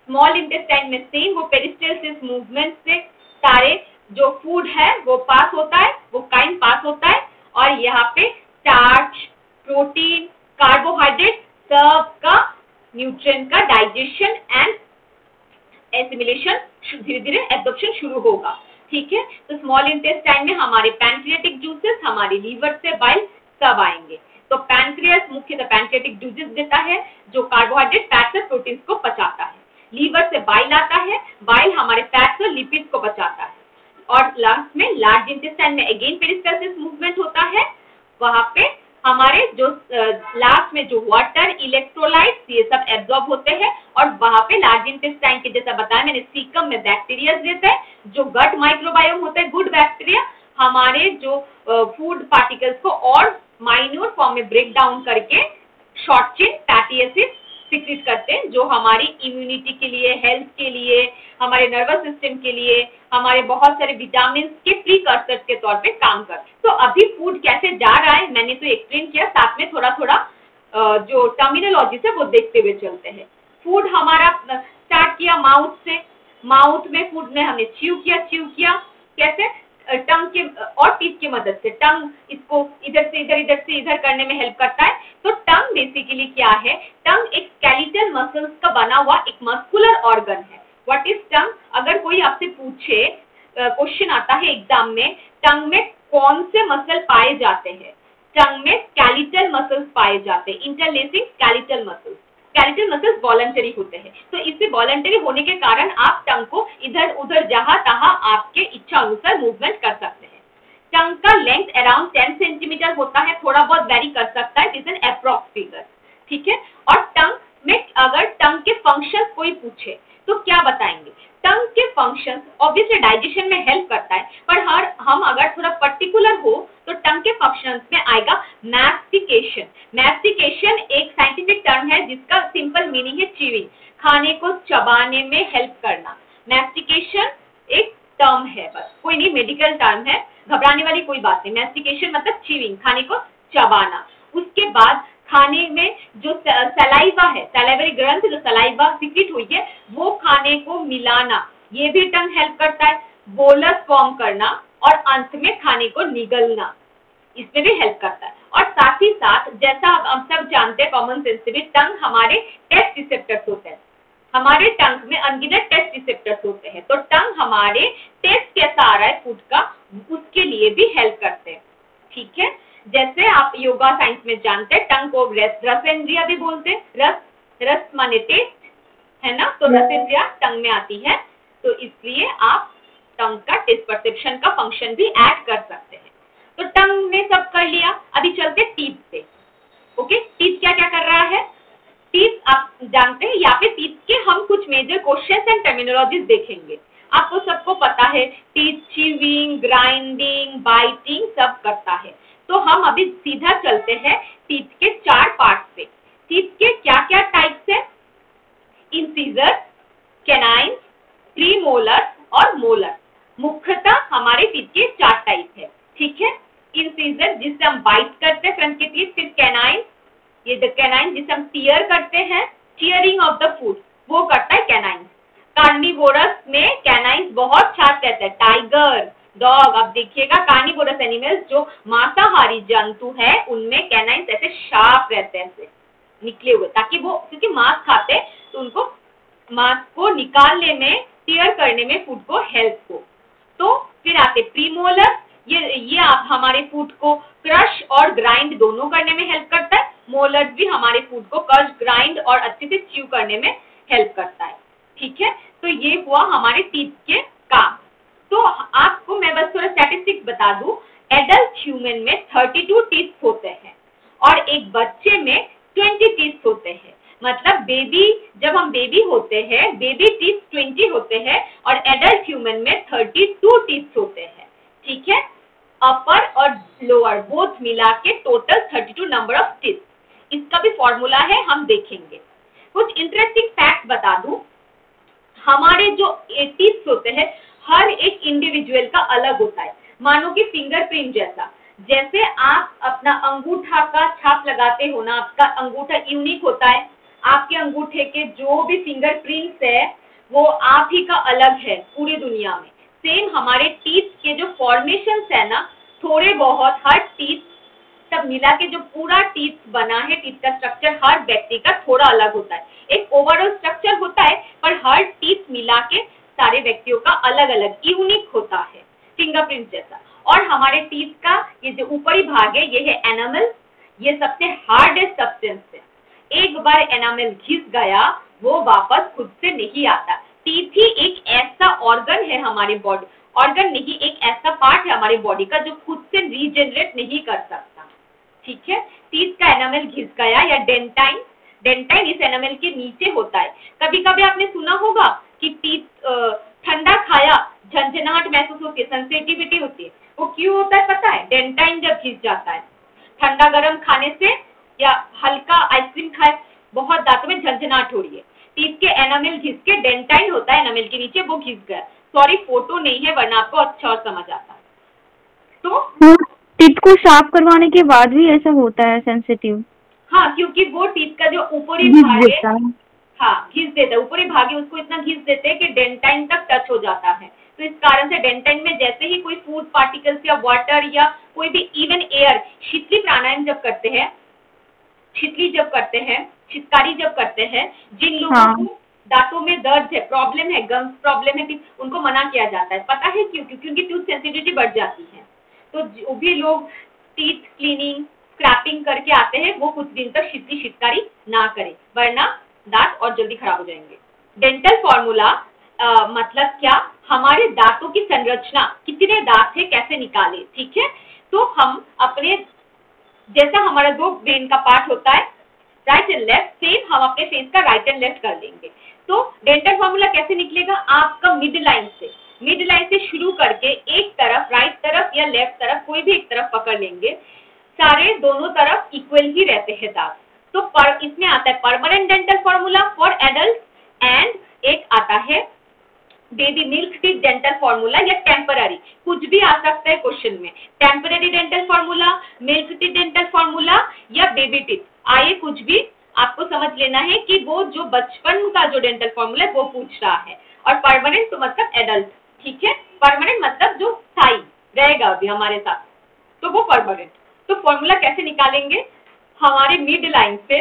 स्मॉल इंटेस्टाइन में सेम वो पेरिस्टल्सिस मूवमेंट से सारे जो फूड है वो पास होता है, वो काइन पास होता है, और यहाँ पे स्टार्च, प्रोटीन, कार्बोहाइड्रेट सबका न्यूट्रिएंट का डाइजेशन एंड एसिमिलेशन धीरे धीरे एब्जॉर्प्शन शुरू होगा। ठीक है, तो स्मॉल इंटेस्टाइन में हमारे पैंक्रियाटिक जूसेस, हमारे लीवर से बाइल सब आएंगे। तो पैंक्रियास मुख्यतः पैंक्रियाटिक जूसेस देता है जो कार्बोहाइड्रेट, फैट्स और प्रोटीन्स को पचाता है। लीवर से बाइल आता है, बाइल हमारे फैट्स और लिपिड्स को पचाता है। और लास्ट में लार्ज इंटेस्टाइन में अगेन पेरिस्टालसिस मूवमेंट होता है, वहां पे हमारे जो लास्ट में जो वाटर, इलेक्ट्रोलाइट्स ये सब एब्जॉर्ब होते हैं और वहां पे लार्ज इंटेस्टाइन के जैसा बताया मैंने सीकम में बैक्टीरिया रहता है, जो गट माइक्रोबायोम होता है, गुड बैक्टीरिया हमारे जो फूड पार्टिकल्स को और माइन्यूट फॉर्म में ब्रेक डाउन करके short chain fatty acid secrete करते हैं, जो हमारी इम्यूनिटी के लिए, हेल्थ के लिए, हमारे नर्वस सिस्टम के लिए, हमारे बहुत सारे विटामिन के प्रीकर्सर के तौर पे काम करते हैं। तो अभी फूड कैसे जा रहा है मैंने तो एक्सप्लेन किया, साथ में थोड़ा थोड़ा जो टर्मिनोलॉजी है वो देखते हुए चलते हैं। फूड हमारा स्टार्ट किया माउथ से, माउथ में फूड में हमने च्यू किया कैसे, टंग के और टीथ की मदद से। टंग इसको इधर से इधर करने में हेल्प करता है। तो टंग बेसिकली क्या है, टंग एक स्केलेटल मसल्स का बना हुआ एक मस्कुलर ऑर्गन है। What is tongue? अगर कोई आपसे पूछे, क्वेश्चन आता है एग्जाम में, टंग में कौन से मसल पाए जाते हैं, टंग में स्केलेटल मसल्स पाए जाते हैं, interlacing skeletal muscles. Skeletal muscles voluntary होते हैं, तो इससे वॉलंटरी होने के कारण आप टंग को इधर उधर जहां तहां आपके इच्छा अनुसार मूवमेंट कर सकते हैं। टंग का लेंथ अराउंड 10 सेंटीमीटर होता है, थोड़ा बहुत वेरी कर सकता है, it is an approx figure. ठीक है, और टंग में अगर टंग के फंक्शंस कोई पूछे तो क्या बताएंगे? टंग के फंक्शंस ऑब्वियसली डाइजेशन में हेल्प करता है, पर हम अगर थोड़ा पर्टिकुलर हो तो टंग के फंक्शंस में आएगा मैस्टिकेशन। मैस्टिकेशन एक साइंटिफिक टर्म है जिसका सिंपल मीनिंग है च्यूइंग, खाने को चबाने में हेल्प करना। मैस्टिकेशन एक टर्म है, बस कोई नहीं मेडिकल टर्म है, घबराने वाली कोई बात नहीं। मैस्टिकेशन मतलब च्यूइंग, खाने को चबाना। उसके बाद खाने में जो सलाइवा है, सलाइवरी ग्रंथ जो सलाइवा सिक्रीट हुई है, वो खाने को मिलाना, ये भी टंग हेल्प करता है। बोलस फॉर्म करना और अंत में खाने को निगलना, इसमें भी हेल्प करता है। और साथ ही साथ जैसा हम सब जानते हैं कॉमन सेंस से भी, टंग हमारे टेस्ट रिसेप्टर्स होते हैं, हमारे टंग में अनगिनत टेस्ट रिसेप्टर्स होते हैं। तो टंग हमारे टेस्ट कैसा आ रहा है फूड का, उसके लिए भी हेल्प करते हैं। ठीक है, जैसे आप योगा साइंस में जानते हैं, टंग को रसेंद्रिया भी बोलते हैं। रस माने टेस्ट है ना, तो रसेंद्रिया टंग में आती है, तो इसलिए आप टंग का टेस्ट परसेप्शन का फंक्शन भी ऐड कर सकते हैं। तो टंग ने सब कर लिया, अभी चलते टीथ पे। ओके, टीथ क्या क्या कर रहा है? टीथ आप जानते हैं, यहाँ पे टीथ के हम कुछ मेजर क्वेश्चंस एंड टर्मिनोलॉजीज देखेंगे। आपको सबको पता है टीथ च्यूइंग, ग्राइंडिंग, बाइटिंग सब करता है। तो हम अभी सीधा चलते हैं टीथ के 4 पार्ट पे। टीथ के क्या क्या टाइप्स है? इंसीजर, कैनाइन, प्रीमोलर और मोलर। मुख्यतः हमारे टीथ के 4 टाइप है। ठीक है, इंसीजर जिससे हम बाइट करते हैं फ्रंट के टीथ, फिर कैनाइन, ये कैनाइन जिसे हम टीयर करते हैं, टीयरिंग ऑफ द फूड, वो करता है कैनाइन। कार्निवोरस में कैनाइन बहुत शार्प रहता है, टाइगर, डॉग। अब देखिएगा कार्निवोरस एनिमल्स जो मांसाहारी जंतु है उनमें कैनाइन्स ऐसे शार्प रहते हैं, ऐसे निकले हुए, ताकि वो क्योंकि मांस खाते हैं तो उनको मांस को निकालने में, टीयर करने में फूड को हेल्प हो। तो फिर आते प्रीमोलर, ये आप हमारे फूड को क्रश और ग्राइंड दोनों करने में हेल्प करता है। मोलर्स भी हमारे फूड को क्रश, ग्राइंड और अच्छे से च्यू करने में हेल्प करता है। ठीक है, तो ये हुआ हमारे टीथ के काम। तो आपको मैं बस थोड़ा स्टैटिस्टिक्स बता दूं, एडल्ट ह्यूमन में 32 टीथ होते हैं और एक बच्चे में 20 टीथ होते हैं। मतलब जब हम बेबी होते हैं, बेबी टीथ 20 होते हैं और एडल्ट ह्यूमन में 32 टीथ होते हैं। ठीक है, अपर और लोअर बोथ मिला के टोटल 32 नंबर ऑफ टीथ। इसका भी फॉर्मूला है, हम देखेंगे। कुछ इंटरेस्टिंग फैक्ट बता दूं, हमारे जो टीथ होते हैं हर एक इंडिविजुअल का अलग होता है, मानो कि फिंगरप्रिंट जैसा। जैसे आप अपना अंगूठा का छाप लगाते हो ना, आपका अंगूठा यूनिक होता है, आपके अंगूठे के जो भी फिंगरप्रिंट्स है वो आप ही का अलग है पूरी दुनिया में। सेम हमारे टीथ के जो फॉर्मेशंस है ना, थोड़े बहुत हर टीथ सब मिला के जो पूरा टीथ बना है, टीथ का स्ट्रक्चर हर व्यक्ति का थोड़ा अलग होता है। एक ओवरऑल स्ट्रक्चर होता है पर हर टीथ मिला के सारे व्यक्तियों का अलग अलग यूनिक होता है, फिंगरप्रिंट जैसा। और हमारे टीथ का ये जो ऊपरी भाग है ये है एनामल, ये सबसे हार्डेस्ट सब्सटेंस है। एक बार एनामल घिस गया वो वापस खुद से नहीं आता। टीथ ही एक ऐसा ऑर्गन है हमारे बॉडी, ऑर्गन नहीं, एक ऐसा पार्ट है हमारे बॉडी का जो खुद से रीजनरेट नहीं कर सकता। ठीक है, टीथ का एनामल घिस गया या डेंटाइन, डेंटाइन इस एनामल के नीचे होता है। कभी कभी आपने सुना होगा कि टीथ ठंडा खाया झंझनाहट महसूस होती है, सेंसिटिविटी होती है, वो क्यों होता है पता है? डेंटाइन जब घिस जाता है। ठंडा गर्म खाने से या हल्का आइसक्रीम खाए बहुत दांतों में झंझनाहट हो रही है, टीथ के एनामल घिस के, डेंटाइन होता है एनामल के नीचे, वो घिस गया। सॉरी फोटो नहीं है वरना आपको अच्छा और समझ आता। तो टीथ को साफ करवाने के बाद भी ऐसा होता है सेंसिटिव? हाँ, क्योंकि वो टीथ का जो ऊपरी भाग है, हाँ घिस देता है, ऊपरी भाग है उसको इतना घिस देते हैं कि डेंटाइन तक टच हो जाता है। तो इस कारण से डेंटाइन में जैसे ही कोई फूड पार्टिकल्स या वाटर या कोई भी इवन एयर, शीतली प्राणायाम जब करते हैं, शीतली जब करते हैं, शितकारी जब करते हैं, जिन लोगों को दांतों में दर्द है, प्रॉब्लम है, गम्स प्रॉब्लम है, उनको मना किया जाता है। पता है क्यों? क्योंकि उनकी टूथ सेंसिटिविटी बढ़ जाती है। तो जो भी लोग टीथ क्लीनिंग, स्क्रैपिंग करके आते हैं वो कुछ दिन तक शीतली शितकारी ना करें, वरना दांत और जल्दी खराब हो जाएंगे। डेंटल फॉर्मूला मतलब क्या? हमारे दांतों की संरचना, कितने दांत है, कैसे निकाले। ठीक है, तो हम अपने, जैसा हमारा दो ब्रेन का पार्ट होता है राइट एंड लेफ्ट, सेम हम अपने फेस का राइट एंड लेफ्ट कर लेंगे। तो डेंटल फॉर्मूला कैसे निकलेगा? आपका मिड लाइन से शुरू करके एक तरफ, राइट तरफ या लेफ्ट तरफ, कोई भी एक तरफ पकड़ लेंगे, सारे दोनों तरफ इक्वल ही रहते हैं दांत। तो इसमें आता है permanent dental formula for adult, and एक आता है baby milk teeth dental formula या टेम्पररी, कुछ भी आ सकता है क्वेश्चन में। Temporary dental formula, milk teeth dental formula या बेबी टीथ, आए कुछ भी, आपको समझ लेना है कि वो जो बचपन का जो डेंटल फॉर्मूला है वो पूछ रहा है। और परमानेंट तो मतलब एडल्ट। ठीक है, परमानेंट मतलब जो स्थायी रहेगा अभी हमारे साथ, तो वो परमानेंट। तो फॉर्मूला कैसे निकालेंगे? हमारे मिड लाइन से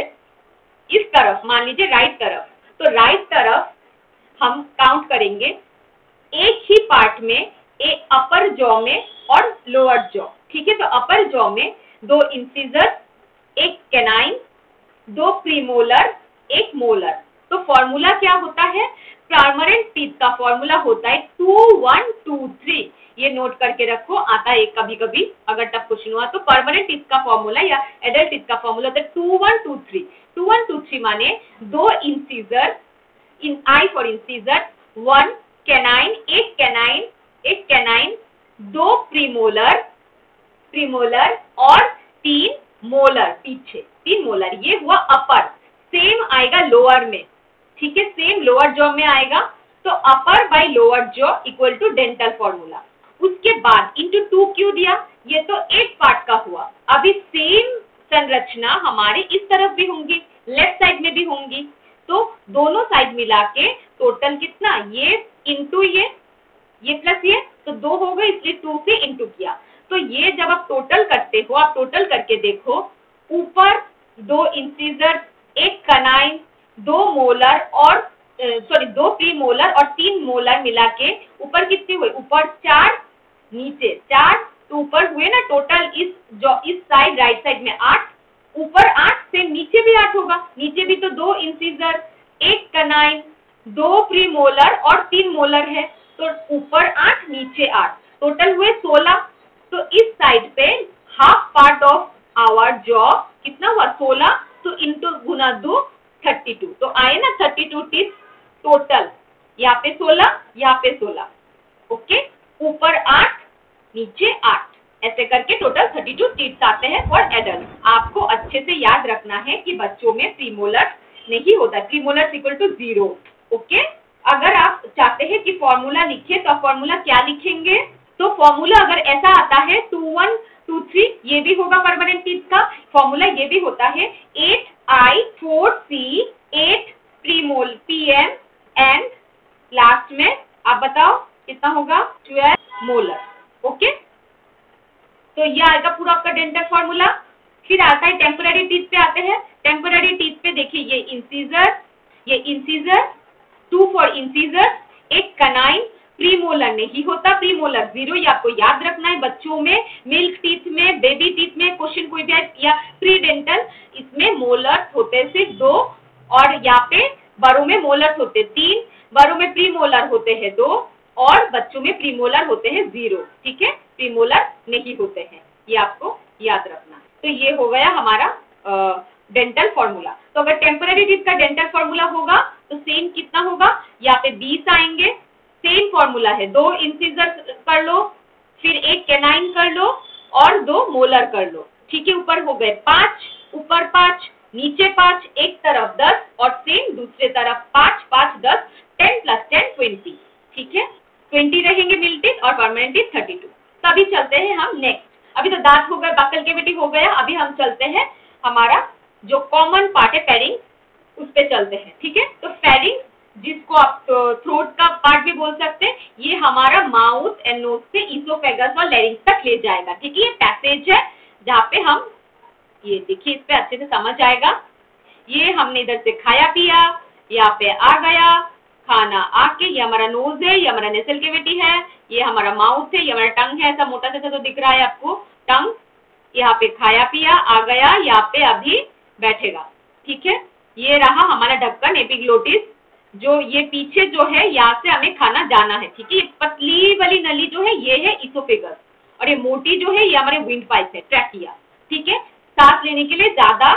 इस तरफ, मान लीजिए राइट तरफ, तो राइट तरफ हम काउंट करेंगे एक ही पार्ट में, एक अपर जॉ में और लोअर जॉ। ठीक है, तो अपर जॉ में 2 इंसिजर, एक कैनाइन, 2 प्रीमोलर, एक मोलर। तो फॉर्मूला क्या होता है? परमानेंट टीथ का फॉर्मूला होता है 2 1 2 3। ये नोट करके रखो, आता है कभी कभी अगर टफ क्वेश्चन हुआ तो। परमानेंट टीथ का फॉर्मूला या एडल्ट टीथ का फॉर्मूला होता है 2 1 2 3। 2 1 2 3 माने 2 incisor, in I for incisor, 1 canine, एक कैनाइन, 2 प्रीमोलर और 3 मोलर, पीछे 3 मोलर। ये हुआ अपर। सेम आएगा लोअर में। ठीक है, सेम लोअर जॉ में आएगा। तो upper by lower jaw equal to dental formula. उसके बाद इंटू 2 क्यों दिया? ये तो एक पार्ट का हुआ। अभी सेम संरचना हमारे इस तरफ भी होंगी, लेफ्ट साइड में भी होंगी। तो दोनों साइड मिला के टोटल कितना? ये इंटू ये प्लस ये, तो 2 हो गए, इसलिए 2 से इंटू किया। तो ये जब आप टोटल करते हो, आप टोटल करके देखो, ऊपर 2 इंसिजर, एक कैनाइन, 2 मोलर और 2 प्रीमोलर और 3 मोलर मिला के ऊपर कितने हुए? ऊपर 4, नीचे 4, तो ऊपर हुए ना टोटल इस साइड राइट साइड में 8, ऊपर 8 से नीचे भी 8 होगा, नीचे भी तो 2 इंसिजर, एक कैनाइन, 2 प्रीमोलर और 3 मोलर है, तो ऊपर 8 नीचे 8, टोटल हुए 16। तो इस साइड पे half part of our jaw कितना हुआ? 16, तो इंटू गुना 2 32। तो आए ना 32 टीथ टोटल, यहाँ पे 16, यहाँ पे 16। ओके, ऊपर 8 नीचे 8, ऐसे करके टोटल 32 टीथ आते हैं फॉर एडल्ट। आपको अच्छे से याद रखना है कि बच्चों में प्रीमोलर नहीं होता, प्रीमोलर इक्वल टू 0। ओके, अगर आप चाहते हैं कि फॉर्मूला लिखे तो फॉर्मूला क्या लिखेंगे? तो फॉर्मूला अगर ऐसा आता है 2 1 2 3, ये भी होगा परमानेंट टीथ का फॉर्मूला। ये भी होता है 8I 4C 8 प्रीमोल PM and last में आप बताओ कितना होगा? 12 मोलर। ओके, तो ये आएगा पूरा आपका डेंटल फॉर्मूला। फिर आता है टेम्पररी टीथ पे आते हैं। टेम्पररी टीथ पे देखिए ये इंसीजर, 2 फॉर इंसीजर, एक कनाइन, प्रीमोलर नहीं होता, प्रीमोलर 0, ये आपको याद रखना है। बच्चों में मिल्क टीथ में, बेबी टीथ में क्वेश्चन कोई भी आए या प्रीडेंटल, इसमें मोलर होते सिर्फ 2 और यहाँ पे बड़ों में मोलर होते 3, बड़ों में प्रीमोलर होते हैं 2 और बच्चों में प्रीमोलर होते हैं 0, ठीक है, प्रीमोलर नहीं होते हैं, ये आपको याद रखना। तो ये हो गया हमारा डेंटल फॉर्मूला। तो अगर टेम्पररी टीथ का डेंटल फॉर्मूला होगा तो सेम कितना होगा, यहाँ पे 20 आएंगे। सेम फॉर्मूला है, 2 इंसिजर कर लो, फिर एक कैनाइन कर लो और 2 मोलर कर लो, ठीक है। ऊपर हो गए 5, ऊपर 5, नीचे 5, एक तरफ 10 और सेम दूसरे तरफ 5, 5, 10, 10 + 10 20, ठीक है। 20 रहेंगे मिल्क टीथ और परमानेंट टीथ 32। तो अभी चलते हैं हम नेक्स्ट। अभी तो दांत हो गए, बक्कल कैविटी हो गया, अभी हम चलते हैं हमारा जो कॉमन पार्ट है फेरिंग, उस पे चलते हैं, ठीक है। तो फेरिंग, जिसको आप थ्रोट का पार्ट भी बोल सकते हैं, ये हमारा माउथ एंड नोज से इसोफेगस और लैरिंक्स तक ले जाएगा, ठीक है। ये पैसेज है जहाँ पे हम, ये देखिए इस पे अच्छे से समझ आएगा। ये हमने इधर से खाया पिया, यहाँ पे आ गया खाना आके, ये हमारा नोज है, ये हमारा नेसल कैविटी है, ये हमारा माउथ है, ये हमारा टंग है, ऐसा मोटा सा तो दिख रहा है आपको टंग। यहाँ पे खाया पिया आ गया, यहाँ पे अभी बैठेगा, ठीक है। ये रहा हमारा ढक्कन एपिग्लोटिस, जो ये पीछे जो है यहाँ से हमें खाना जाना है, ठीक है। ये पतली वाली नली जो है ये है इसोफेगस और ये मोटी जो है ये हमारे विंड पाइप है, ट्रैकिया, ठीक है। सांस लेने के लिए ज्यादा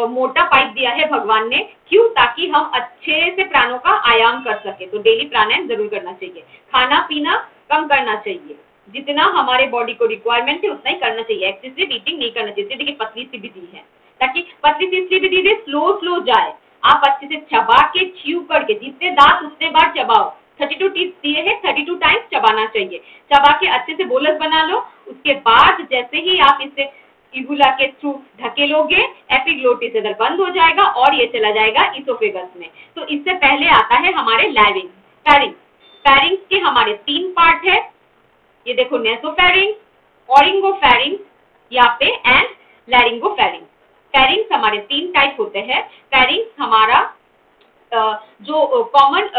मोटा पाइप दिया है भगवान ने, क्यों, ताकि हम अच्छे से प्राणों का आयाम कर सके। तो डेली प्राणायाम जरूर करना चाहिए, खाना पीना कम करना चाहिए, जितना हमारे बॉडी को रिक्वायरमेंट है उतना ही करना चाहिए, एक्सेसिव ईटिंग नहीं करना चाहिए। देखिए पतली सी भी दी है, ताकि पतली सी इसलिए भी दी है स्लो जाए, आप अच्छे से चबा के च्यू करके, जितने दांत उतने बार चबाओ। 32 टीथ दिए हैं, 32 टाइम्स चबाना चाहिए। चबा के अच्छे से बोलस बना लो, उसके बाद जैसे ही आप इसे इबुला के थ्रू ढकेलोगे, एपिग्लोटिस इधर बंद हो जाएगा और ये चला जाएगा इसोफेगस में। तो इससे पहले आता है हमारे फेरिंग्स। फेरिंग्स के हमारे 3 पार्ट है, ये देखो नेसोफेरिंग्स, ओरिंगोफेरिंग्स यहाँ पे एंड लैरिंगोफेरिंग्स। फेरिंग्स हमारे 3 टाइप होते हैं। फेरिंग्स हमारा जो कॉमन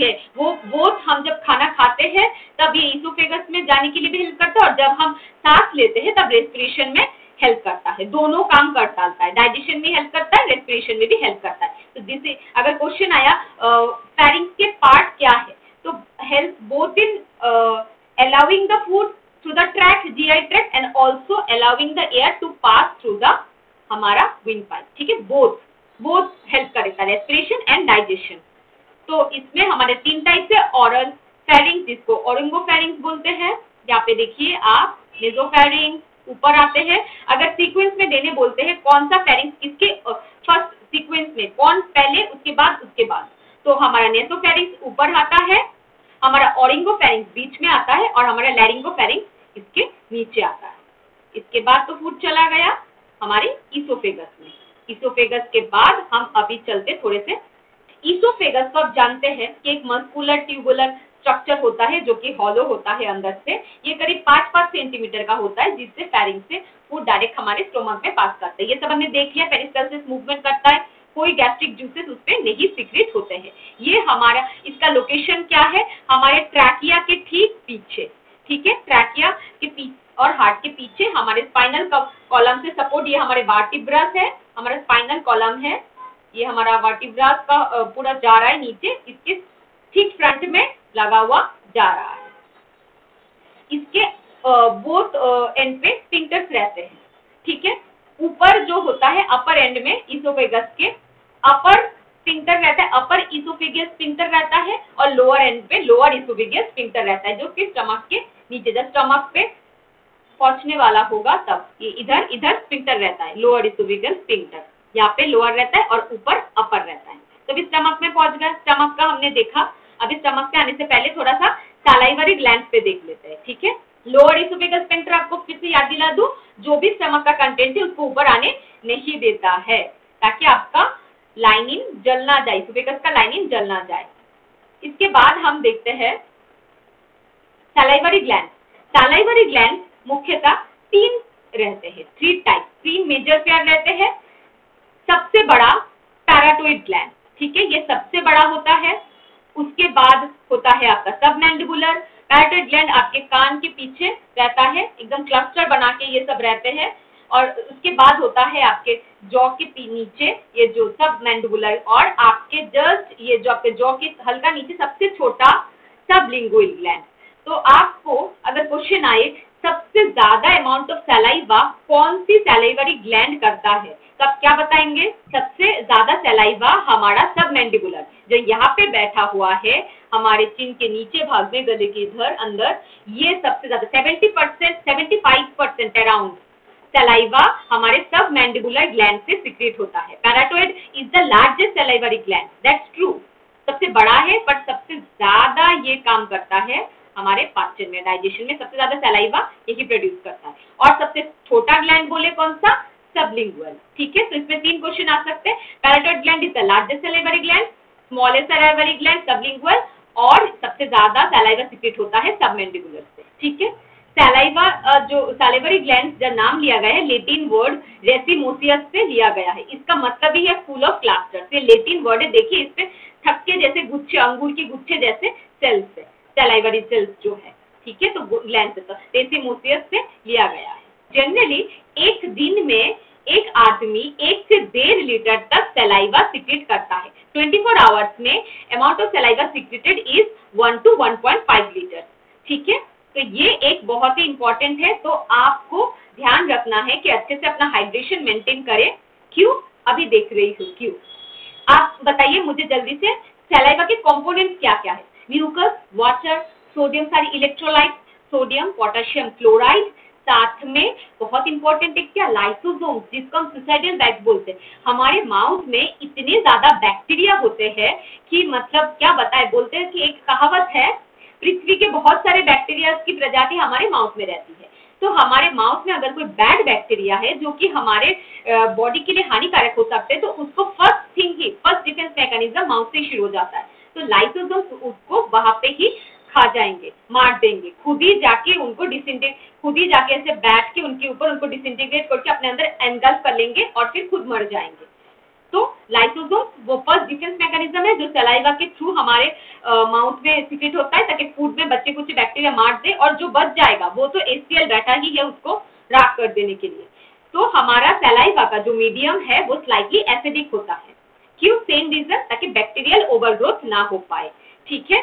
है वो हम जब खाना खाते हैं तब ये इसोफेगस में जाने के लिए भी हेल्प करता है और जब हम सांस लेते हैं तब रेस्पिरेशन में हेल्प करता है, दोनों काम कर डालता है, डाइजेशन में हेल्प करता है, रेस्पिरेशन में भी हेल्प करता है। तो जिससे अगर क्वेश्चन आया फेरिंग्स के पार्ट क्या है, तो help both in allowing the food through the tract, GI tract and also allowing the air to pass through the हमारा विंड पाइप, ठीक है। बोथ हेल्प करेगा, रेस्पिरेशन एंड डाइजेशन। तो इसमें हमारे 3 टाइप से ऑरल फेरिंग्स, जिसको ओरिंगोफेरिंग्स बोलते हैं। यहाँ पे देखिए आप नेसोफेरिंग्स ऊपर आते हैं। अगर सीक्वेंस में देने बोलते हैं कौन सा फेरिंग्स किसके फर्स्ट सीक्वेंस में, कौन पहले उसके बाद, तो हमारा नेसोफेरिंग्स ऊपर आता है, हमारा ओरिंगोफेरिंग्स बीच में आता है और हमारा लैरिंगोफेरिंग्स इसके नीचे आता है। इसके बाद तो फूड चला गया हमारे इसोफेगस में। इसोफेगस के बाद हम अभी चलते थोड़े से, इसोफेगस को आप जानते हैं कि एक मस्कुलर ट्यूबुलर स्ट्रक्चर होता है जो कि हॉलो होता है अंदर से। ये करीब 5-5 सेंटीमीटर का होता है, जिससे फेरिंग से फूड डायरेक्ट हमारे स्टोमक में पास करते हैं। ये सब हमने देख लिया, पेरिस्टल्सिस मूवमेंट करता है, कोई गैस्ट्रिक जूसेस उस पे नहीं सीक्रेट होते हैं। ये हमारा, इसका लोकेशन क्या है, हमारे ट्रैकिया के ठीक पीछे, ठीक है। ट्रैकिया के पीछे और हार्ट के पीछे हमारे स्पाइनल कॉलम से सपोर्ट, ये हमारे वर्टिब्रस है, हमारा स्पाइनल कॉलम है, ये हमारा वर्टिब्रस का पूरा जा रहा है नीचे, इसके ठीक फ्रंट में लगा हुआ जा रहा है। इसके बोथ एंड पे स्फिंक्टर्स रहते हैं, ठीक है। ऊपर जो होता है अपर एंड में इसोफेगस के अपर स्फिंक्टर रहता है, अपर इसोफेगियस स्फिंक्टर रहता है, और लोअर एंड पे लोअर इसोफेगियस स्फिंक्टर रहता है, जो कि स्टमक के नीचे, जब स्टमक पे पहुंचने वाला होगा तब ये इधर स्फिंक्टर रहता है, लोअर इसोफेगियल स्फिंक्टर, यहाँ पे लोअर रहता है और ऊपर अपर रहता है। तो अभी स्टमक में पहुंच गया, स्टमक का हमने देखा। अभी स्टमक पे आने से पहले थोड़ा सा सलाइवरी ग्लैंड पे देख लेते हैं, ठीक है। लोअर इसोफेगस स्फिंक्टर आपको फिर से याद दिला दूं, जो भी स्टमक का कंटेंट है उसको ऊपर आने नहीं देता है, ताकि आपका लाइनिंग जल ना जाए, इसोफेगस का लाइनिंग जल ना जाए। इसके बाद हम देखते हैं सलाइवरी ग्लैंड। सलाइवरी ग्लैंड मुख्यतः 3 रहते हैं, 3 टाइप 3 मेजर पेयर रहते हैं। सबसे बड़ा पैराटोइड ग्लैंड, ठीक है, ये सबसे बड़ा होता है। उसके बाद होता है आपका सबमैंडिबुलर। पैराटोइड ग्लैंड आपके कान के पीछे रहता है, एकदम क्लस्टर बना के ये सब रहते हैं। और उसके बाद होता है आपके जॉ के नीचे ये जो सबमैंडिबुलर, और आपके जस्ट ये जो आपके जॉ के हल्का नीचे सबसे छोटा सबलिंगुअल ग्लैंड। तो आपको अगर क्वेश्चन आए सबसे ज्यादा अमाउंट ऑफ सलाइवा कौन सी सलाइवरी ग्लैंड करता है, तो आप क्या बताएंगे? सबसे ज्यादा सलाइवा हमारा सबमैंडिबुलर, जो यहाँ पे बैठा हुआ है हमारे चिन के नीचे भाग में, गले के इधर अंदर, ये सबसे ज्यादा 70% 75% अराउंड सलाइवा हमारे सबमैंडिबुलर ग्लैंड से सिक्रेट होता है। Parotid is the largest salivary gland, that's true, सबसे बड़ा है, पर सबसे ज्यादा ये काम करता है हमारे पाचन में, डाइजेशन में सबसे ज्यादा सलाइवा यही प्रोड्यूस करता है। और सबसे छोटा ग्लैंड बोले कौन सा? सबलिंगुअल, ठीक है। तो इसमें 3 क्वेश्चन आ सकते हैं। Parotid gland is the largest salivary gland, smallest salivary gland sublingual, और सबसे ज्यादा सलाइवा सिक्रेट होता है सबमैंडिबुलर से, ठीक है। सलाइवा जो सलाइवरी ग्लैंड का नाम लिया गया है लेटिन वर्ड रेसिमोसियस से लिया गया है। इसका मतलब ही है फुल ऑफ क्लस्टर्स, ये लेटिन वर्ड है, देखिए इस पे थक्के जैसे गुच्छे, अंगूर के गुच्छे जैसे सेल्स है, सलाइवरी सेल्स जो है, ठीक है। तो ग्लैंड से, तो रेसिमोसियस से लिया गया है। जनरली एक दिन में एक आदमी 1 से 1.5 लीटर तक सलाइवा सिक्रेट करता है। 24 आवर्स में amount of saliva secreted is 1 to 1.5 litre, ठीक है। तो ये एक बहुत ही इंपॉर्टेंट है, तो आपको ध्यान रखना है कि अच्छे से अपना हाइड्रेशन मेंटेन करें। क्यों? अभी देख रही हूँ क्यों। आप बताइए मुझे जल्दी से, सलाइवा के कंपोनेंट्स क्या क्या है? म्यूकस, वाटर, सोडियम, सारी इलेक्ट्रोलाइट, सोडियम, पोटेशियम क्लोराइड, साथ में बहुत इंपॉर्टेंट है क्या? लाइसोसोम, जिसको हम सुसाइडल बैग बोलते हैं। हमारे माउथ में इतने ज्यादा बैक्टीरिया होते हैं कि मतलब क्या बताए, बोलते हैं कि एक कहावत है, पृथ्वी के बहुत सारे बैक्टीरिया की प्रजाति हमारे माउथ में रहती है। तो हमारे माउथ में अगर कोई बैड बैक्टीरिया है जो कि हमारे बॉडी के लिए हानिकारक हो सकते हैं, तो उसको फर्स्ट डिफेंस मैकेनिज्म माउथ से शुरू हो जाता है। तो लाइसोसोम उसको वहां पे ही खा जाएंगे, मार देंगे, खुद ही जाके उनको खुद ही जाके ऐसे बैठ के उनके ऊपर उनको डिसइंटीग्रेट करके अपने अंदर एनगल्फ कर लेंगे और फिर खुद मर जाएंगे। तो लाइसोसोम वो फर्स्ट डिफेंस मैकेनिज्म है जो सलाइवा के थ्रू हमारे माउथ में सिक्रेट होता है, ताकि फूड में बच्चे कुछ बैक्टीरिया मार दे, और जो बच जाएगा वो तो HCl बैठा ही है उसको राख कर देने के लिए। तो हमारा सलाइवा का जो मीडियम है वो स्लाइटली एसिडिक होता है। क्यों? सेम रीजन, ताकि बैक्टीरियल ओवरग्रोथ ना हो पाए, ठीक है।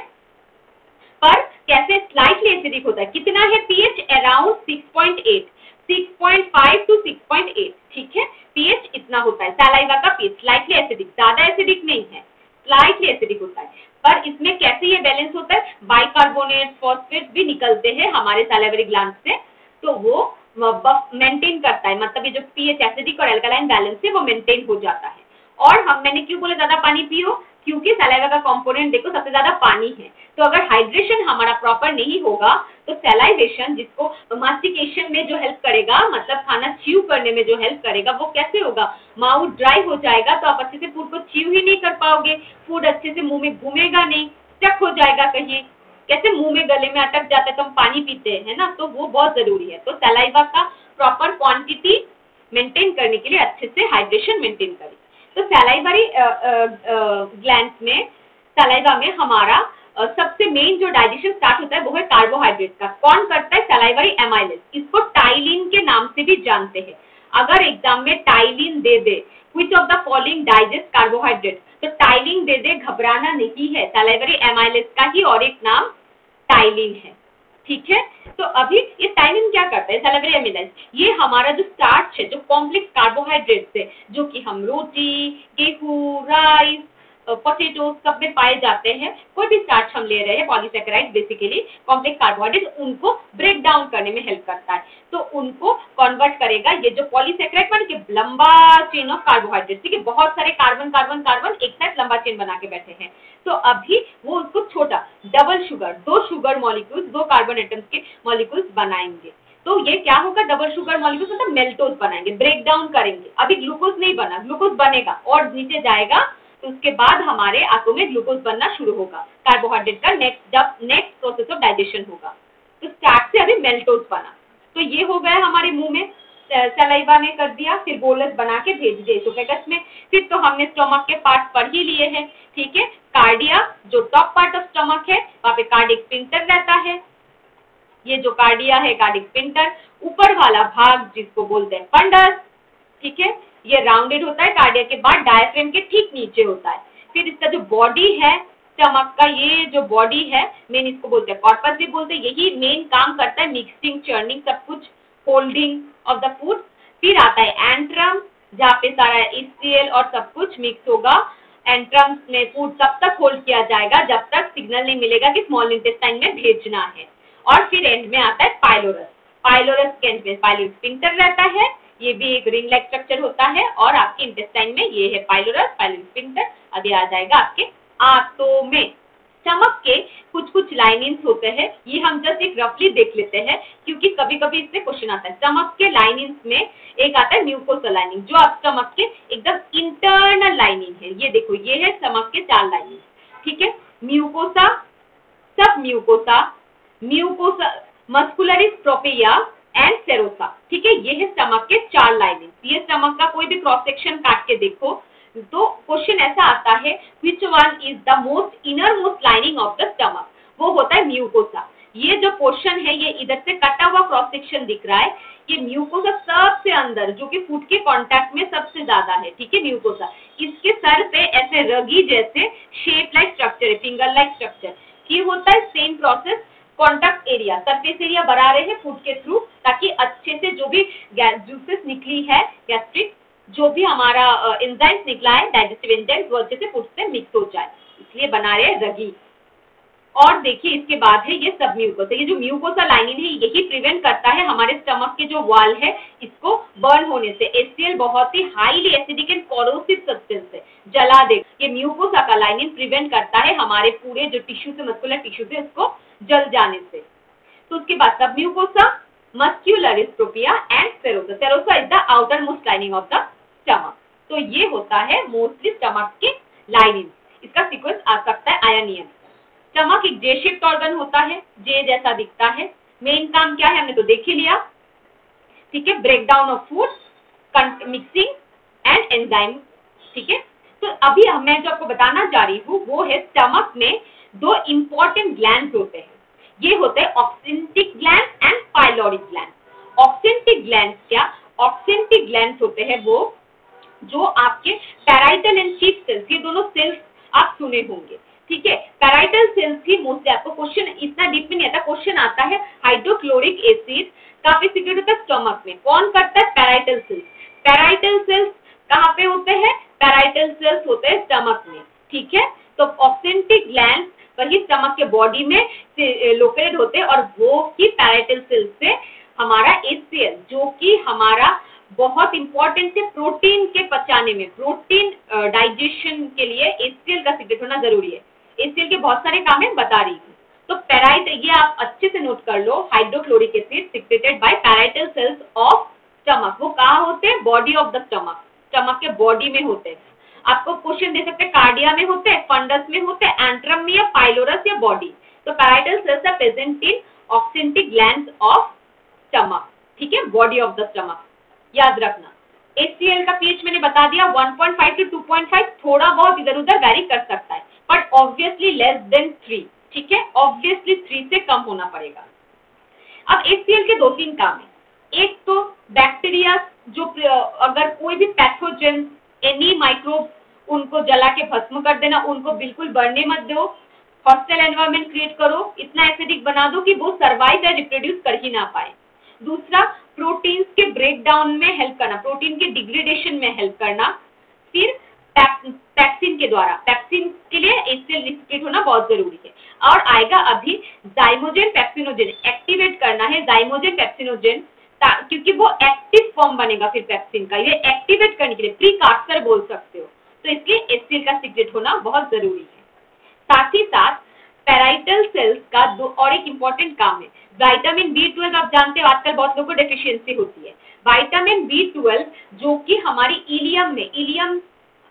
पर कैसे स्लाइटली एसिडिक होता है? कितना है पीएच? अराउंड 6.8, 6.5 to 6.8, ठीक है। पीएच इतना होता है सलाइवा का पीएच, स्लाइटली एसिडिक, ज्यादा एसिडिक नहीं है, स्लाइटली एसिडिक होता है। पर इसमें कैसे ये बैलेंस होता है? बाइकार्बोनेट, फॉस्फेट भी निकलते हैं हमारे सलाइवरी ग्लैंड से, तो वो मेंटेन करता है, मतलब ये जो पीएच एसिडिक और अल्कलाइन बैलेंस है वो मेंटेन हो जाता है। और मैंने क्यों बोला ज्यादा पानी पियो? क्योंकि सलाइवा का कंपोनेंट देखो सबसे ज्यादा पानी है। तो अगर हाइड्रेशन हमारा प्रॉपर नहीं होगा तो सलाइवेशन, जिसको मास्टिकेशन में जो हेल्प करेगा, मतलब खाना च्यू करने में जो हेल्प करेगा, वो कैसे होगा? माउथ ड्राई हो जाएगा, तो आप अच्छे से फूड को च्यू ही नहीं कर पाओगे, फूड अच्छे से मुंह में घूमेगा नहीं, स्टक हो जाएगा कहीं, कैसे मुंह में गले में अटक जाता है तो हम पानी पीते हैं ना, तो वो बहुत जरूरी है। तो सलाइवा का प्रॉपर क्वांटिटी मेंटेन करने के लिए अच्छे से हाइड्रेशन मेंटेन करें। तो सलाइवरी ग्लैंड्स में, सलाइवा में हमारा सबसे मेन जो डाइजेशन स्टार्ट होता है वो है कार्बोहाइड्रेट का। कौन करता है? सलाइवरी एमाइलेज, इसको टाइलिन के नाम से भी जानते हैं। अगर एग्जाम में ptyalin they they, which of the following digest carbohydrate, तो टाइलिन दे दे, घबराना नहीं है, सलाइवरी एमाइलेज का ही और एक नाम टाइलिन है, ठीक है। तो अभी ये टाइलिन क्या करता है? सलाइवरी एमाइलेज, ये हमारा जो स्टार्च है, जो कॉम्प्लेक्स कार्बोहाइड्रेट्स है, जो कि हम रोटी, गेहूं, राइस, पोटैटो सब में पाए जाते हैं, कोई भी स्टार्च हम ले रहे हैं, पॉलीसैकेराइड बेसिकली कॉम्प्लेक्स कार्बोहाइड्रेट, उनको ब्रेक डाउन करने में हेल्प करता है। तो उनको कन्वर्ट करेगा, ये जो पॉलीसैकेराइड माने कि लंबा चेन ऑफ कार्बोहाइड्रेट, ठीक है, बहुत सारे कार्बन कार्बन कार्बन एक साथ लंबा चेन बना के बैठे हैं, तो अभी वो उसको छोटा double sugar, 2 sugar molecules, 2 carbon atoms के मॉलिक्यूल्स बनाएंगे। तो ये क्या होगा? डबल शुगर मॉलिक्यूल्स मतलब मेल्टोज बनाएंगे, ब्रेक डाउन करेंगे। अभी ग्लूकोज नहीं बना, ग्लूकोज बनेगा और नीचे जाएगा, तो उसके बाद हमारे आंतों में ग्लूकोज बनना शुरू होगा, कार्बोहाइड्रेट का नेक्स्ट प्रोसेस ऑफ डाइजेशन होगा। तो स्टार्ट से अभी मेल्टोज बना, तो ये हो गया हमारे मुंह में। सलाइवा ने कर दिया, फिर बोलस बना के भेज दिया एसोफेगस में। फिर तो हमने स्टमक के पार्ट पढ़ ही लिए हैं, ठीक है। कार्डिया जो टॉप पार्ट ऑफ स्टमक है, वहां पे कार्डिक स्फिंक्टर रहता है। ये जो कार्डिया है कार्डिक स्फिंक्टर, ऊपर वाला भाग जिसको बोलते हैं फंडस, ठीक है, ये राउंडेड होता है कार्डिया के बाद डायफ्रेम के ठीक नीचे होता है। फिर इसका जो बॉडी है स्टमक का, ये जो बॉडी है मेन इसको बोलते हैं कॉर्पस भी बोलते हैं, यही मेन काम करता है मिक्सिंग, चर्निंग, सब कुछ, होल्डिंग ऑफ द फूड। फिर आता है एंट्रम, जहाँ पे सारा एचसीएल और सब कुछ मिक्स होगा। एंट्रम में फूड तब तक होल्ड किया जाएगा जब तक सिग्नल नहीं मिलेगा कि स्मॉल इंटेस्टाइन में भेजना है। और फिर एंड में आता है पाइलोरस। पाइलोरस के एंड में पाइलोरिक स्फिंक्टर रहता है, ये भी एक रिंग लाइक स्ट्रक्चर होता है। और आपके इंटेस्टाइन में ये है पाइलोरस, पाइलोरिक स्फिंक्टर। अभी आ जाएगा आपके आंतों में। स्टमक के कुछ कुछ लाइनिंग्स होते हैं, ये हम जस्ट एक रफली देख लेते हैं क्योंकि कभी कभी इससे क्वेश्चन आता है। स्टमक के लाइनिंग्स में एक आता है म्यूकोसा लाइनिंग, जो आप स्टमक के एकदम इंटरनल लाइनिंग है। ये देखो, ये है स्टमक के 4 लाइनिंग, ठीक है। Mucosa, submucosa, mucosa muscularis propria and serosa, ठीक है। ये है स्टमक के 4 लाइनिंग। ये स्टमक का कोई भी क्रॉस सेक्शन काट के देखो तो क्वेश्चन ऐसा आता है, which one is the most innermost lining of the stomach, वो होता है म्यूकोसा। ये जो पोर्शन है, ये इधर से कटा हुआ क्रॉस सेक्शन दिख रहा है, ये म्यूकोसा सबसे अंदर, जो कि फूड के कांटेक्ट में सबसे ज्यादा है, ठीक है, म्यूकोसा। इसके सर पे ऐसे रगी जैसे शेप लाइक स्ट्रक्चर है, फिंगर लाइक स्ट्रक्चर। ये होता है same process, contact area, surface area बढ़ा रहे हैं फूड के थ्रू, ताकि अच्छे से जो भी जूसेस निकली है, गैस्ट्रिक जो भी हमारा एंजाइम्स निकला है, डाइजेस्टिव एंजाइम्स, वो अच्छे से फूड से मिक्स हो जाए, इसलिए बना रहे हैं रगी। और देखिए इसके बाद है ये सब म्यूकोसा। ये जो म्यूकोसा लाइनिंग है, यही प्रिवेंट करता है हमारे स्टमक के जो वॉल है इसको बर्न होने से। एचसीएल बहुत ही highly acidic and corrosive substance है, जला दे। ये म्यूकोसा का लाइनिंग प्रिवेंट करता है हमारे पूरे जो टिश्यू से, मस्कुलर टिश्यू से, उसको जल जाने से। तो उसके बाद submucosa, muscularis propria and serosa. Serosa is the outermost lining of the stomach. तो ये होता है मोस्टली स्टमक के लाइनिंग। इसका सीक्वेंस आ सकता है आयनियन। स्टमक एक जे शेप्ड ऑर्गन होता है, जे जैसा दिखता है। मेन काम क्या है हमने तो देख ही लिया, ठीक है, break down of food, mixing and enzyme, ठीक है। तो अभी मैं जो आपको बताना जा रही हूँ वो है स्टमक में 2 इंपॉर्टेंट ग्लैंड्स होते हैं। ये होते हैं oxyntic gland and pyloric gland. Oxyntic gland क्या? ऑक्सेंटिक ग्लैंड्स होते हैं वो जो आपके पैराइटल एंड चीफ सेल्स, ये दोनों सेल्स आप सुने होंगे, ठीक है। पैराइटल सेल्स ही मोस्टली आपको क्वेश्चन इतना डीप में नहीं आता, क्वेश्चन आता है हाइड्रोक्लोरिक एसिड कहाँ पे सीक्रेट होता है? स्टमक में। कौन करता है? Parietal cells. पैराइटल सेल्स कहाँ पे होते हैं? पैराइटल सेल्स होते हैं स्टमक में, ठीक है। तो ऑक्सेंटिक ग्लैंड वही स्टमक के बॉडी में लोकेटेड होते हैं और वो ही पैराइटल सेल्स से हमारा एचसीएल, जो कि हमारा बहुत इंपॉर्टेंट है प्रोटीन के पचाने में, प्रोटीन डाइजेशन के लिए एचसीएल का सीक्रेट होना जरूरी है। एचसीएल के बहुत सारे काम है, बता रही हूँ। तो पैराइट, ये आप अच्छे से नोट कर लो, hydrochloric acid secreted by parietal cells of stomach. वो कहाँ होते हैं? Body of the stomach, stomach के बॉडी में होते हैं। आपको क्वेश्चन दे सकते हैं कार्डिया में होते हैं, फंडस में होते हैं, एंट्रम में, या पाइलोरस या बॉडी। तो parietal cells are present in oxyntic glands of stomach, ठीक है, बॉडी ऑफ द स्टमक। याद रखना HCl का पीएच मैंने बता दिया 1.5 to 2.5, थोड़ा बहुत इधर उधर वेरी कर सकता है, बट ऑब्वियसली लेस देन 3, ठीक है, ऑब्वियसली 3 से कम होना पड़ेगा। अब HCl के 2-3 काम है। एक तो बैक्टीरिया, जो अगर कोई भी पैथोजन, एनी माइक्रोब, उनको जला के भस्म कर देना, उनको बिल्कुल बढ़ने मत दो। हॉस्टाइल एनवायरनमेंट क्रिएट करो, इतना एसिडिक बना दो कि वो सर्वाइव या रिप्रोड्यूस कर ही ना पाए। दूसरा, प्रोटीन्स के ब्रेक डाउन में हेल्प करना, प्रोटीन के डिग्रेडेशन में हेल्प करना। फिर पैक्सिन के द्वारा, पैक्सिन के लिए HCl निष्क्रिय होना बहुत जरूरी है। और आएगा अभी जाइमोजेन पैक्सिनोजेन, एक्टिवेट करना है जाइमोजेन पैक्सिनोजेन, क्योंकि वो एक्टिव फॉर्म बनेगा फिर पैक्सिन का, ये एक्टिवेट करने के लिए प्रीकास्टर बोल सकते हो। तो इसलिए HCl का सीक्रेट होना बहुत जरूरी है। साथ ही साथ पैराइटल सेल्स का और एक इंपॉर्टेंट काम है, विटामिन B12। आप जानते हो आजकल बहुत लोगों को डेफिशिएंसी होती है। विटामिन B12 जो कि हमारी इलियम में, इलियम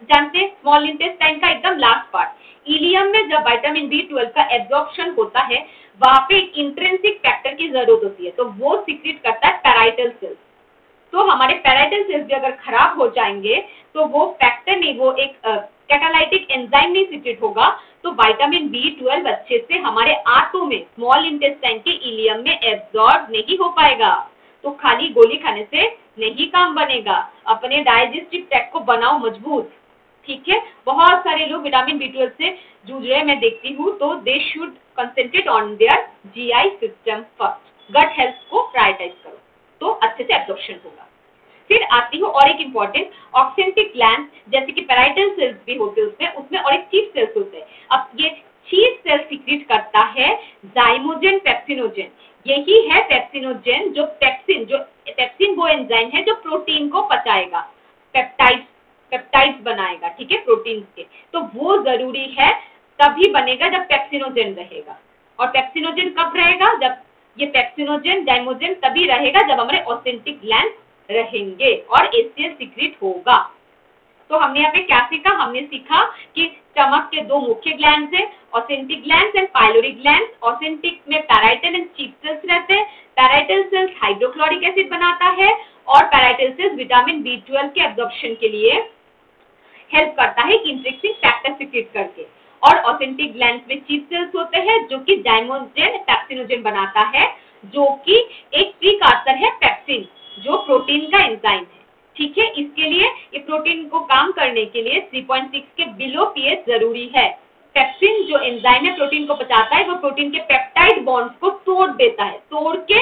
जानते हैं स्मॉल इंटेस्टाइन का एकदम लास्ट पार्ट, इलियम में जब विटामिन B12 का एब्जॉर्प्शन होता है, वहां पे एक इंट्रिंसिक फैक्टर की जरूरत होती है, तो वो सीक्रेट करता है पैराइटल सेल्स। तो हमारे पैराइटल सेल्स भी अगर खराब हो जाएंगे तो वो फैक्टर नहीं, वो एक कैटालाइटिक एंजाइम नहीं सिक्रेट होगा, तो विटामिन B12 अच्छे से हमारे आंतों में, स्मॉल इंटेस्टाइन के इलियम में एब्जॉर्ब नहीं हो पाएगा। तो खाली गोली खाने से नहीं काम बनेगा, अपने डाइजेस्टिव ट्रैक्ट को बनाओ मजबूत। ठीक है, बहुत सारे लोग विटामिन B12 से जूझ रहे हैं, मैं देखती हूँ, तो they should concentrate on their GI system first, gut health को प्रायोरिटाइज करो तो अच्छे से एब्जॉर्प्शन होगा। फिर आती हूँ और एक इम्पॉर्टेंट ऑक्सेंटिक ग्लैंड, जैसे कि पैराइटल सेल्स भी होते हैं उसमें और एक चीफ सेल्स होते हैं। अब ये चीफ सेल सीक्रेट करता है जाइमोजेन पेप्सिनोजेन, यही है पेप्सिनोजेन, जो पेप्सिन वो एंजाइम है जो प्रोटीन को पचाएगा, पेप्टाइड्स बनाएगा, ठीक है, प्रोटीन के, तो वो जरूरी है, तभी बनेगा जब पेप्सिनोजेन रहेगा। और पेप्सिनोजेन कब रहेगा? जब ये पेप्सिनोजेन जाइमोजेन तभी रहेगा जब हमारे ऑथेंटिक ग्लैंड रहेंगे और HCl सीक्रेट होगा। तो हमने यहाँ पे क्या सीखा? हमने सीखा कि स्टमक के दो मुख्य ग्लैंड्स हैं, authentic glands and pylori glands. Authentic में पैराइटल एंड चीफ सेल्स रहते हैं। पैराइटल सेल्स हाइड्रोक्लोरिक एसिड बनाता है और पैराइटल सेल्स विटामिन B12 के एब्जॉर्प्शन के लिए हेल्प करता है इंट्रिंसिक फैक्टर सीक्रेट करके। और ऑथेंटिक ग्लैंड्स में चीफ सेल्स होते हैं जो कि जाइमोजेन पेप्सिनोजेन बनाता है, जो कि एक प्रीकार्सर है पेप्सिन, जो प्रोटीन का एंजाइम है। ठीक है, इसके लिए ये प्रोटीन को काम करने के लिए 3.6 के बिलो pH जरूरी है। पेप्सिन जो एंजाइम है प्रोटीन को पचाता है, वो प्रोटीन के पेप्टाइड बॉन्ड्स को तोड़ देता है, तोड़ के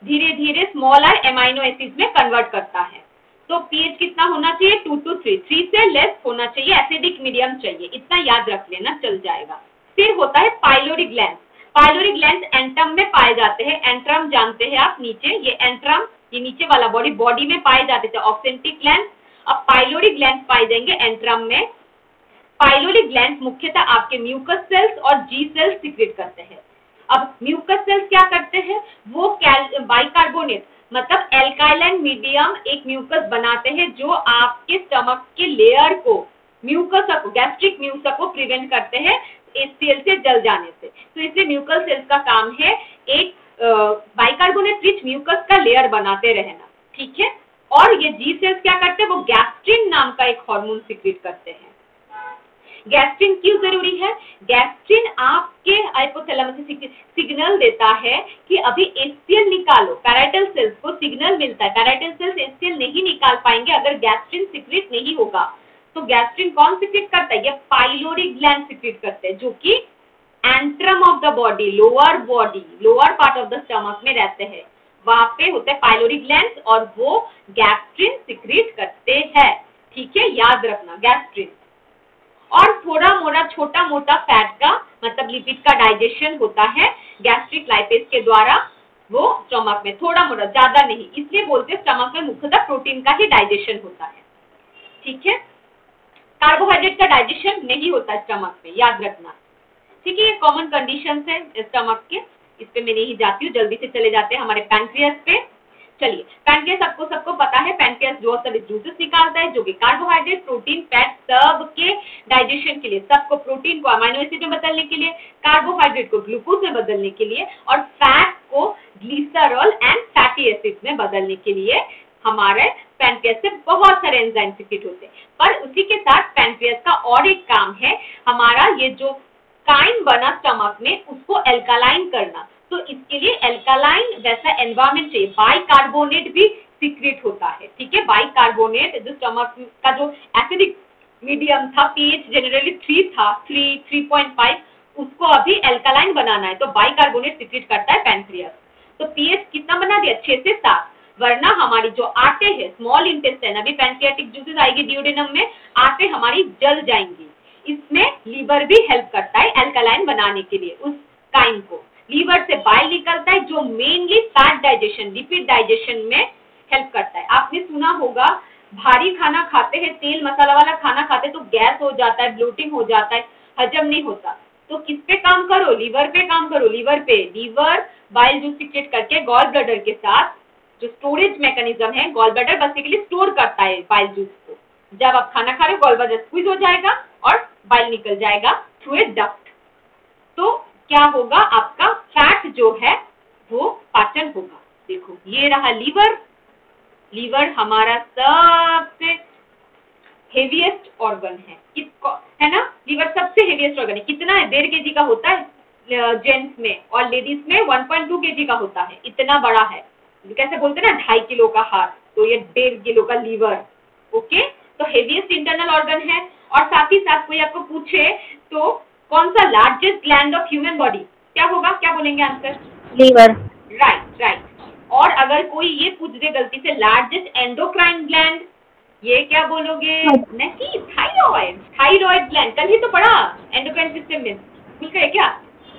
धीरे धीरे स्मॉल r एमाइनो एसिड्स में कन्वर्ट करता है। तो pH कितना होना चाहिए? 2 to 3, 3 से लेस होना चाहिए, एसिडिक मीडियम चाहिए, इतना याद रख लेना, चल जाएगा। फिर होता है pylori glands. Pylori glands antrum में पाए जाते हैं। एंट्रम जानते हैं आप, नीचे ये एंट्रम, ये नीचे वाला बॉडी में पाए जाते थे ऑक्सेंटिक ग्लैंड। अब पाइलोरी ग्लैंड पाए जाएंगे एंट्रम में। पाइलोरी ग्लैंड मुख्यतः आपके म्यूकस सेल्स और जी सेल्स सीक्रेट करते हैं। अब म्यूकस सेल्स क्या करते हैं? वो बाइकार्बोनेट मतलब एल्काइलाइन मीडियम एक म्यूकस बनाते हैं जो आपके स्टमक के लेयर को, म्यूकस को, गैस्ट्रिक म्यूकस को प्रिवेंट करते हैं HCl से जल जाने से। तो इसलिए म्यूकस सेल्स का काम है एक बाइकार्बोनेट रिच म्यूकस का लेयर बनाते रहना। ठीक है, और ये जी सेल्स क्या करते हैं? वो गैस्ट्रिन नाम का एक हार्मोन सीक्रेट करते हैं। गैस्ट्रिन क्यों जरूरी है? गैस्ट्रिन आपके हाइपोथैलेमस से सिग्नल देता है कि अभी HCl निकालो। पैराइटल सेल्स को सिग्नल मिलता है, पैराइटल सेल्स HCl नहीं निकाल पाएंगे अगर गैस्ट्रिन सीक्रेट नहीं होगा। तो गैस्ट्रिन कौन सीक्रेट करता है? ये पाइलोरी ग्लैंड सीक्रेट करते हैं, जो कि antrum of the body, lower part of the stomach में रहते हैं। वहां पे होते हैं पाइलोरी ग्लैंड्स और वो गैस्ट्रिन सीक्रेट करते हैं। ठीक है, याद रखना गैस्ट्रिन। और थोड़ा मोड़ा छोटा मोटा फैट का मतलब लिपिड का डाइजेशन होता है गैस्ट्रिक लाइपेज के द्वारा, वो स्टमक में थोड़ा मोड़ा, ज्यादा नहीं, इसलिए बोलते हैं स्टमक में मुख्यतः प्रोटीन का ही डाइजेशन होता है। ठीक है, कार्बोहाइड्रेट का डाइजेशन नहीं होता स्टमक में, याद रखना। ठीक है, ये कॉमन कंडीशंस है स्टमक के, इस पे मैं नहीं जाती हूँ, जल्दी से चले जाते हैं हमारे पैंक्रियास पे। चलिए, पैंक्रियास सबको पता है, पैंक्रियास जो सभी जूसेस निकालता है, जो कि कार्बोहाइड्रेट, प्रोटीन, फैट सब के डाइजेशन के लिए, सबको, प्रोटीन को अमीनो एसिड में बदलने के लिए, कार्बोहाइड्रेट को ग्लूकोज में बदलने के लिए और फैट को ग्लिसरॉल एंड फैटी एसिड में बदलने के लिए हमारे पैंक्रियास से बहुत सारे एंजाइम सीक्रेट होते हैं। पर उसी के साथ पैंक्रियास का और एक काम है, हमारा ये जो काइन बना स्टमक में उसको एल्कालाइन करना। तो इसके लिए एल्कालाइन वैसा एनवायरमेंट चाहिए, बाइकार्बोनेट भी सीक्रेट होता है। ठीक है, बाइकार्बोनेट जो स्टमक का जो एसिडिक मीडियम था, pH जनरली 3 था, 3.5, उसको अभी एल्कालाइन बनाना है, तो बाइकार्बोनेट सीक्रेट करता है पैंक्रियास। तो pH कितना बना दिया? 6 से 7, वरना हमारी जो आटे है स्मॉल इंटेस्टाइन, अभी पैंक्रियाटिक जूसेस आएगी ड्यूडेनम में, आटे हमारी जल जाएंगी। इसमें लीवर भी हेल्प करता है एल्कालाइन बनाने के लिए, उस काइन को। लीवर से बाइल निकलता है जो mainly fat digestion, lipid digestion में हेल्प करता है। आपने सुना होगा भारी खाना खाते हैं, तेल मसाला वाला खाना खाते हैं तो गैस हो जाता है, ब्लोटिंग हो जाता है, हजम नहीं होता। तो किस पे काम करो? लीवर पे काम करो। लीवर बाइल जूस सीक्रेट करके गॉल ब्लैडर के साथ, जो स्टोरेज मैकेनिज्म है, गॉल ब्लैडर बेसिकली स्टोर करता है बाइल जूस को। जब आप खाना खा रहे हो, गॉल ब्लैडर स्क्वीज हो जाएगा और बाइल निकल जाएगा थ्रू ए डक्ट। तो क्या होगा? आपका फैट जो है वो पाचन होगा। देखो, ये रहा लीवर, लीवर हमारा सबसे हेवीएस्ट ऑर्गन है ना। लीवर सबसे हेवीएस्ट ऑर्गन है। कितना है? 1.5 kg का होता है जेंट्स में, और लेडीज में 1.2 kg का होता है। इतना बड़ा है। कैसे बोलते हैं ना 2.5 किलो का हार्ट, तो ये 1.5 किलो का लीवर। ओके, तो हेवीएस्ट इंटरनल ऑर्गन है। और साथ ही साथ कोई आपको पूछे तो कौन सा largest gland of human body, क्या होगा? क्या बोलेंगे आंसर? लीवर। राइट। और अगर कोई ये पूछ दे गलती से लार्जेस्ट एंडोक्राइन ग्लैंड, ये क्या बोलोगे? नहीं, थायराइड ग्लैंड। कल ही तो पढ़ा एंडोक्राइन सिस्टम में, भूल गए क्या?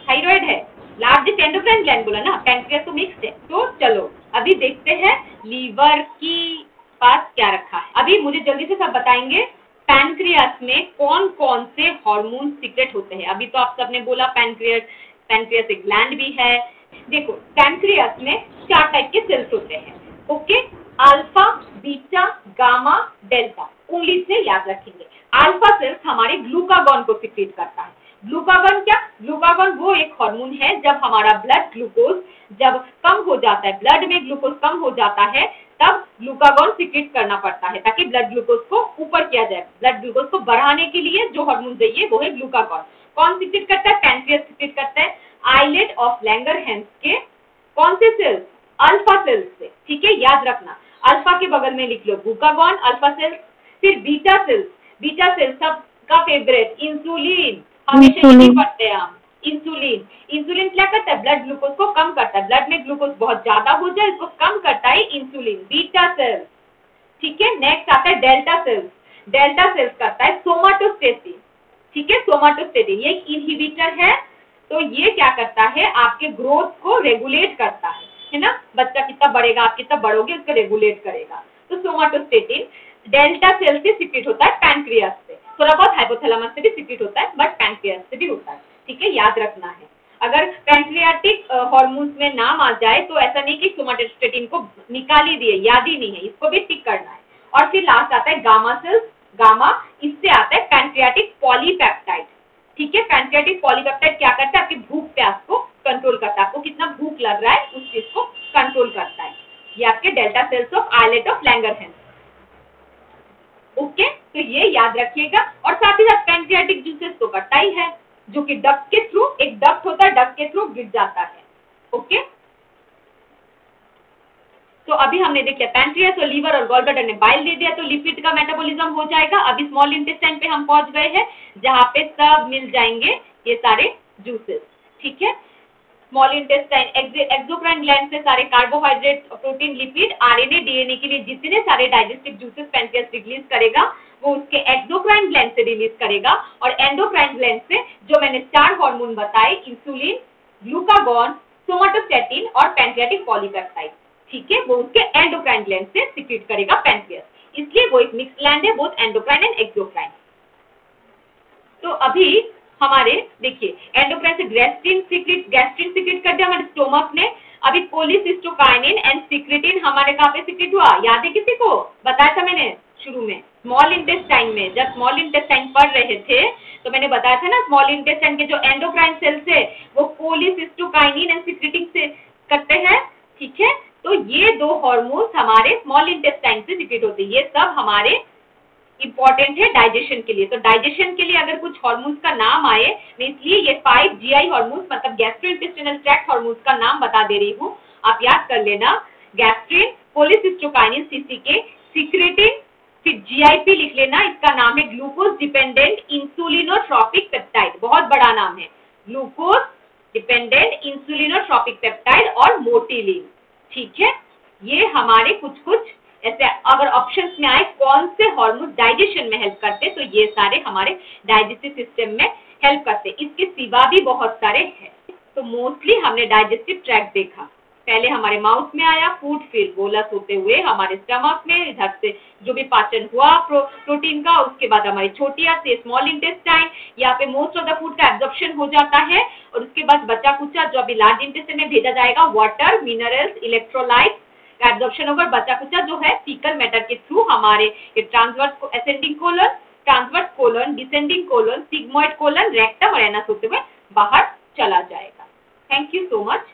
थायराइड है लार्जेस्ट एंडोक्राइन ग्लैंड, बोला ना। पैंक्रियास तो मिक्स्ड है। तो चलो अभी देखते हैं लीवर की पास क्या रखा है। अभी मुझे जल्दी से सब बताएंगे पैनक्रियास में कौन कौन से हार्मोन सीक्रेट होते हैं। अभी तो आप सबने बोला पैनक्रियास एक ग्लैंड भी है। देखो पैनक्रियास में 4 टाइप के सेल्स होते हैं। Okay, alpha, beta, gamma, delta. उंगली से याद रखेंगे। अल्फा सेल्स हमारे ग्लूकागॉन को सीक्रेट करता है। ग्लूकागॉन क्या? ग्लूकागॉन वो एक हार्मोन है जब हमारा ब्लड ग्लूकोज जब कम हो जाता है, ब्लड में ग्लूकोज कम हो जाता है, तब ग्लूकागॉन सीक्रेट करना पड़ता है ताकि ब्लड ग्लूकोज को ऊपर किया जाए। ब्लड ग्लूकोज को बढ़ाने के लिए जो हार्मोन चाहिए वो है ग्लूकागॉन। कौन सीक्रेट करता है? पैनक्रियास सीक्रेट करता है। आइलेट ऑफ लैंगरहैंस के कौन से सेल्स? अल्फा सेल्स से। ठीक है, याद रखना। अल्फा के बगल में लिख लो ग्लूकागॉन, अल्फा सेल्स। फिर बीटा सेल्स। बीटा सेल्स सबका फेवरेट इंसुलिन, हमेशा यही पढ़ते हैं हम। इंसुलिन क्या करता है? ब्लड ग्लूकोज को कम करता है। ब्लड में ग्लूकोज बहुत ज्यादा हो जाए इसको कम करता है इंसुलिन, बीटा सेल्स। ठीक है, नेक्स्ट आता है डेल्टा सेल्स। डेल्टा सेल्स करता है सोमाटोस्टेटिन। ठीक है, सोमाटोस्टेटिन ये इनहिबिटर है। तो ये क्या करता है? आपके ग्रोथ को रेगुलेट करता है ना। बच्चा कितना बढ़ेगा, आप कितना बढ़ोगे, उसको रेगुलेट करेगा। तो सोमाटोस्टेटिन डेल्टा सेल से सीक्रेट होता है पैनक्रियास से। थोड़ा बहुत हाइपोथैलेमस से भी सीक्रेट होता है, बट पैनक्रियास से भी होता है। ठीक है, याद रखना है। अगर पैनक्रियाटिक हार्मोन्स में नाम आ जाए तो ऐसा नहीं कि सोमाटोस्टेटिन को निकाल ही दिए, याद ही नहीं है, इसको भी टिक करना है। और फिर लास्ट आता है गामा सेल्स। गामा, इससे आता है पैनक्रियाटिक पॉलीपेप्टाइड। ठीक है, पैनक्रियाटिक पॉलीपेप्टाइड क्या करता है? आपकी भूख प्यास को कंट्रोल करता है। आपको कितना भूख लग रहा है उस चीज को कंट्रोल करता है। ये आपके delta cells of islet of Langerhans. Okay, तो ये याद रखिएगा। और साथ ही साथ पैनक्रियाटिक जूसेस तो करता ही है, जो कि डक्ट के थ्रू, एक डक्ट होता है, डक्ट के थ्रू गिर जाता है। ओके, तो अभी हमने देखा पैनक्रियास और लीवर और गॉलब्लैडर ने बाइल दे दिया तो लिपिड का मेटाबॉलिज्म हो जाएगा। अभी स्मॉल इंटेस्टाइन पे हम पहुंच गए हैं जहां पे सब मिल जाएंगे ये सारे जूसेस। ठीक है, स्मॉल इंटेस्टाइन एक्सोक्राइन ग्लैंड से सारे carbohydrate, protein, lipid, RNA, DNA के लिए जितने सारे डाइजेस्टिव जूसेस पैनक्रियास रिलीज करेगा वो उसके एक्सोक्राइन ग्लैंड से रिलीज करेगा। और एंडोक्राइन ग्लैंड से जो मैंने 4 हार्मोन बताए, इंसुलिन, ग्लूकागॉन, सोमाटोस्टेटिन और पैनक्रियाटिक पॉलीपेप्टाइड, ठीक है, वो उसके एंडोक्राइन ग्लैंड से सीक्रेट करेगा पैनक्रियास। इसलिए वो एक मिक्स ग्लैंड है, बोथ एंडोक्राइन एंड एक्सोक्राइन। तो अभी हमारे देखिए एंडोक्राइन से गैस्ट्रिन सीक्रेट कर दिया हमारे स्टोमक ने। अभी कोलिसिस्टोकाइनिन एंड सिक्रेटिन हमारे कहाँ पे सीक्रेट हुआ, याद है किसी को? बताया था मैंने शुरू में स्मॉल इंटेस्टाइन में, जब स्मॉल इंटेस्टाइन पढ़ रहे थे तो मैंने बताया था ना स्मॉल इंटेस्टाइन के जो एंडोक्राइन सेल्स है वो कोलिसिस्टोकाइनिन एंड सिक्रेटिन से करते हैं। ठीक है, तो ये 2 हार्मोन्स हमारे स्मॉल इंटेस्टाइन से सीक्रेट होते हैं। ये सब हमारे इंपॉर्टेंट है डाइजेशन के लिए। तो डाइजेशन के लिए अगर कुछ हार्मोन्स का नाम आए, मैं इसलिए ये 5 जीआई हार्मोन्स मतलब गैस्ट्रोइंटेस्टाइनल ट्रैक्ट हार्मोन्स का नाम बता दे रही हूँ, आप याद कर लेना। गैस्ट्रिन, कोलिसिस्टोकाइनिन सीसीके, सिक्रेटिन, फिर जीआईपी लिख लेना, इसका नाम है ग्लूकोज डिपेंडेंट इंसुलिनोट्रोपिक पेप्टाइड, बहुत बड़ा नाम है, ग्लूकोज डिपेंडेंट इंसुलिनोट्रोपिक पेप्टाइड और मोटिलिन। ठीक है, ये हमारे कुछ ऐसे अगर ऑप्शंस में आए कौन से हार्मोन डाइजेशन में हेल्प करते, तो ये सारे हमारे डाइजेस्टिव सिस्टम में हेल्प करते। इसके सिवा भी बहुत सारे हैं। तो मोस्टली हमने डाइजेस्टिव ट्रैक्ट देखा, पहले हमारे माउथ में आया फूड, फिर बोलस होते हुए हमारे स्टमक में, इधर से जो भी पाचन हुआ प्रोटीन का, उसके बाद हमारी छोटी आंत से स्मॉल इंटेस्टाइन, यहाँ पे मोस्ट ऑफ द फूड का एब्जॉर्प्शन हो जाता है। और उसके बाद बचा कुचा जो अभी लार्ज इंटेस्टाइन में भेजा जाएगा, वाटर, मिनरल्स, इलेक्ट्रोलाइट का एब्जॉर्प्शन होगा। बचा कुचा जो है फीकल मैटर के थ्रू हमारे transverse ascending colon, transverse colon, descending colon, sigmoid colon, rectum और एनस होते हुए बाहर चला जाएगा। Thank you so much.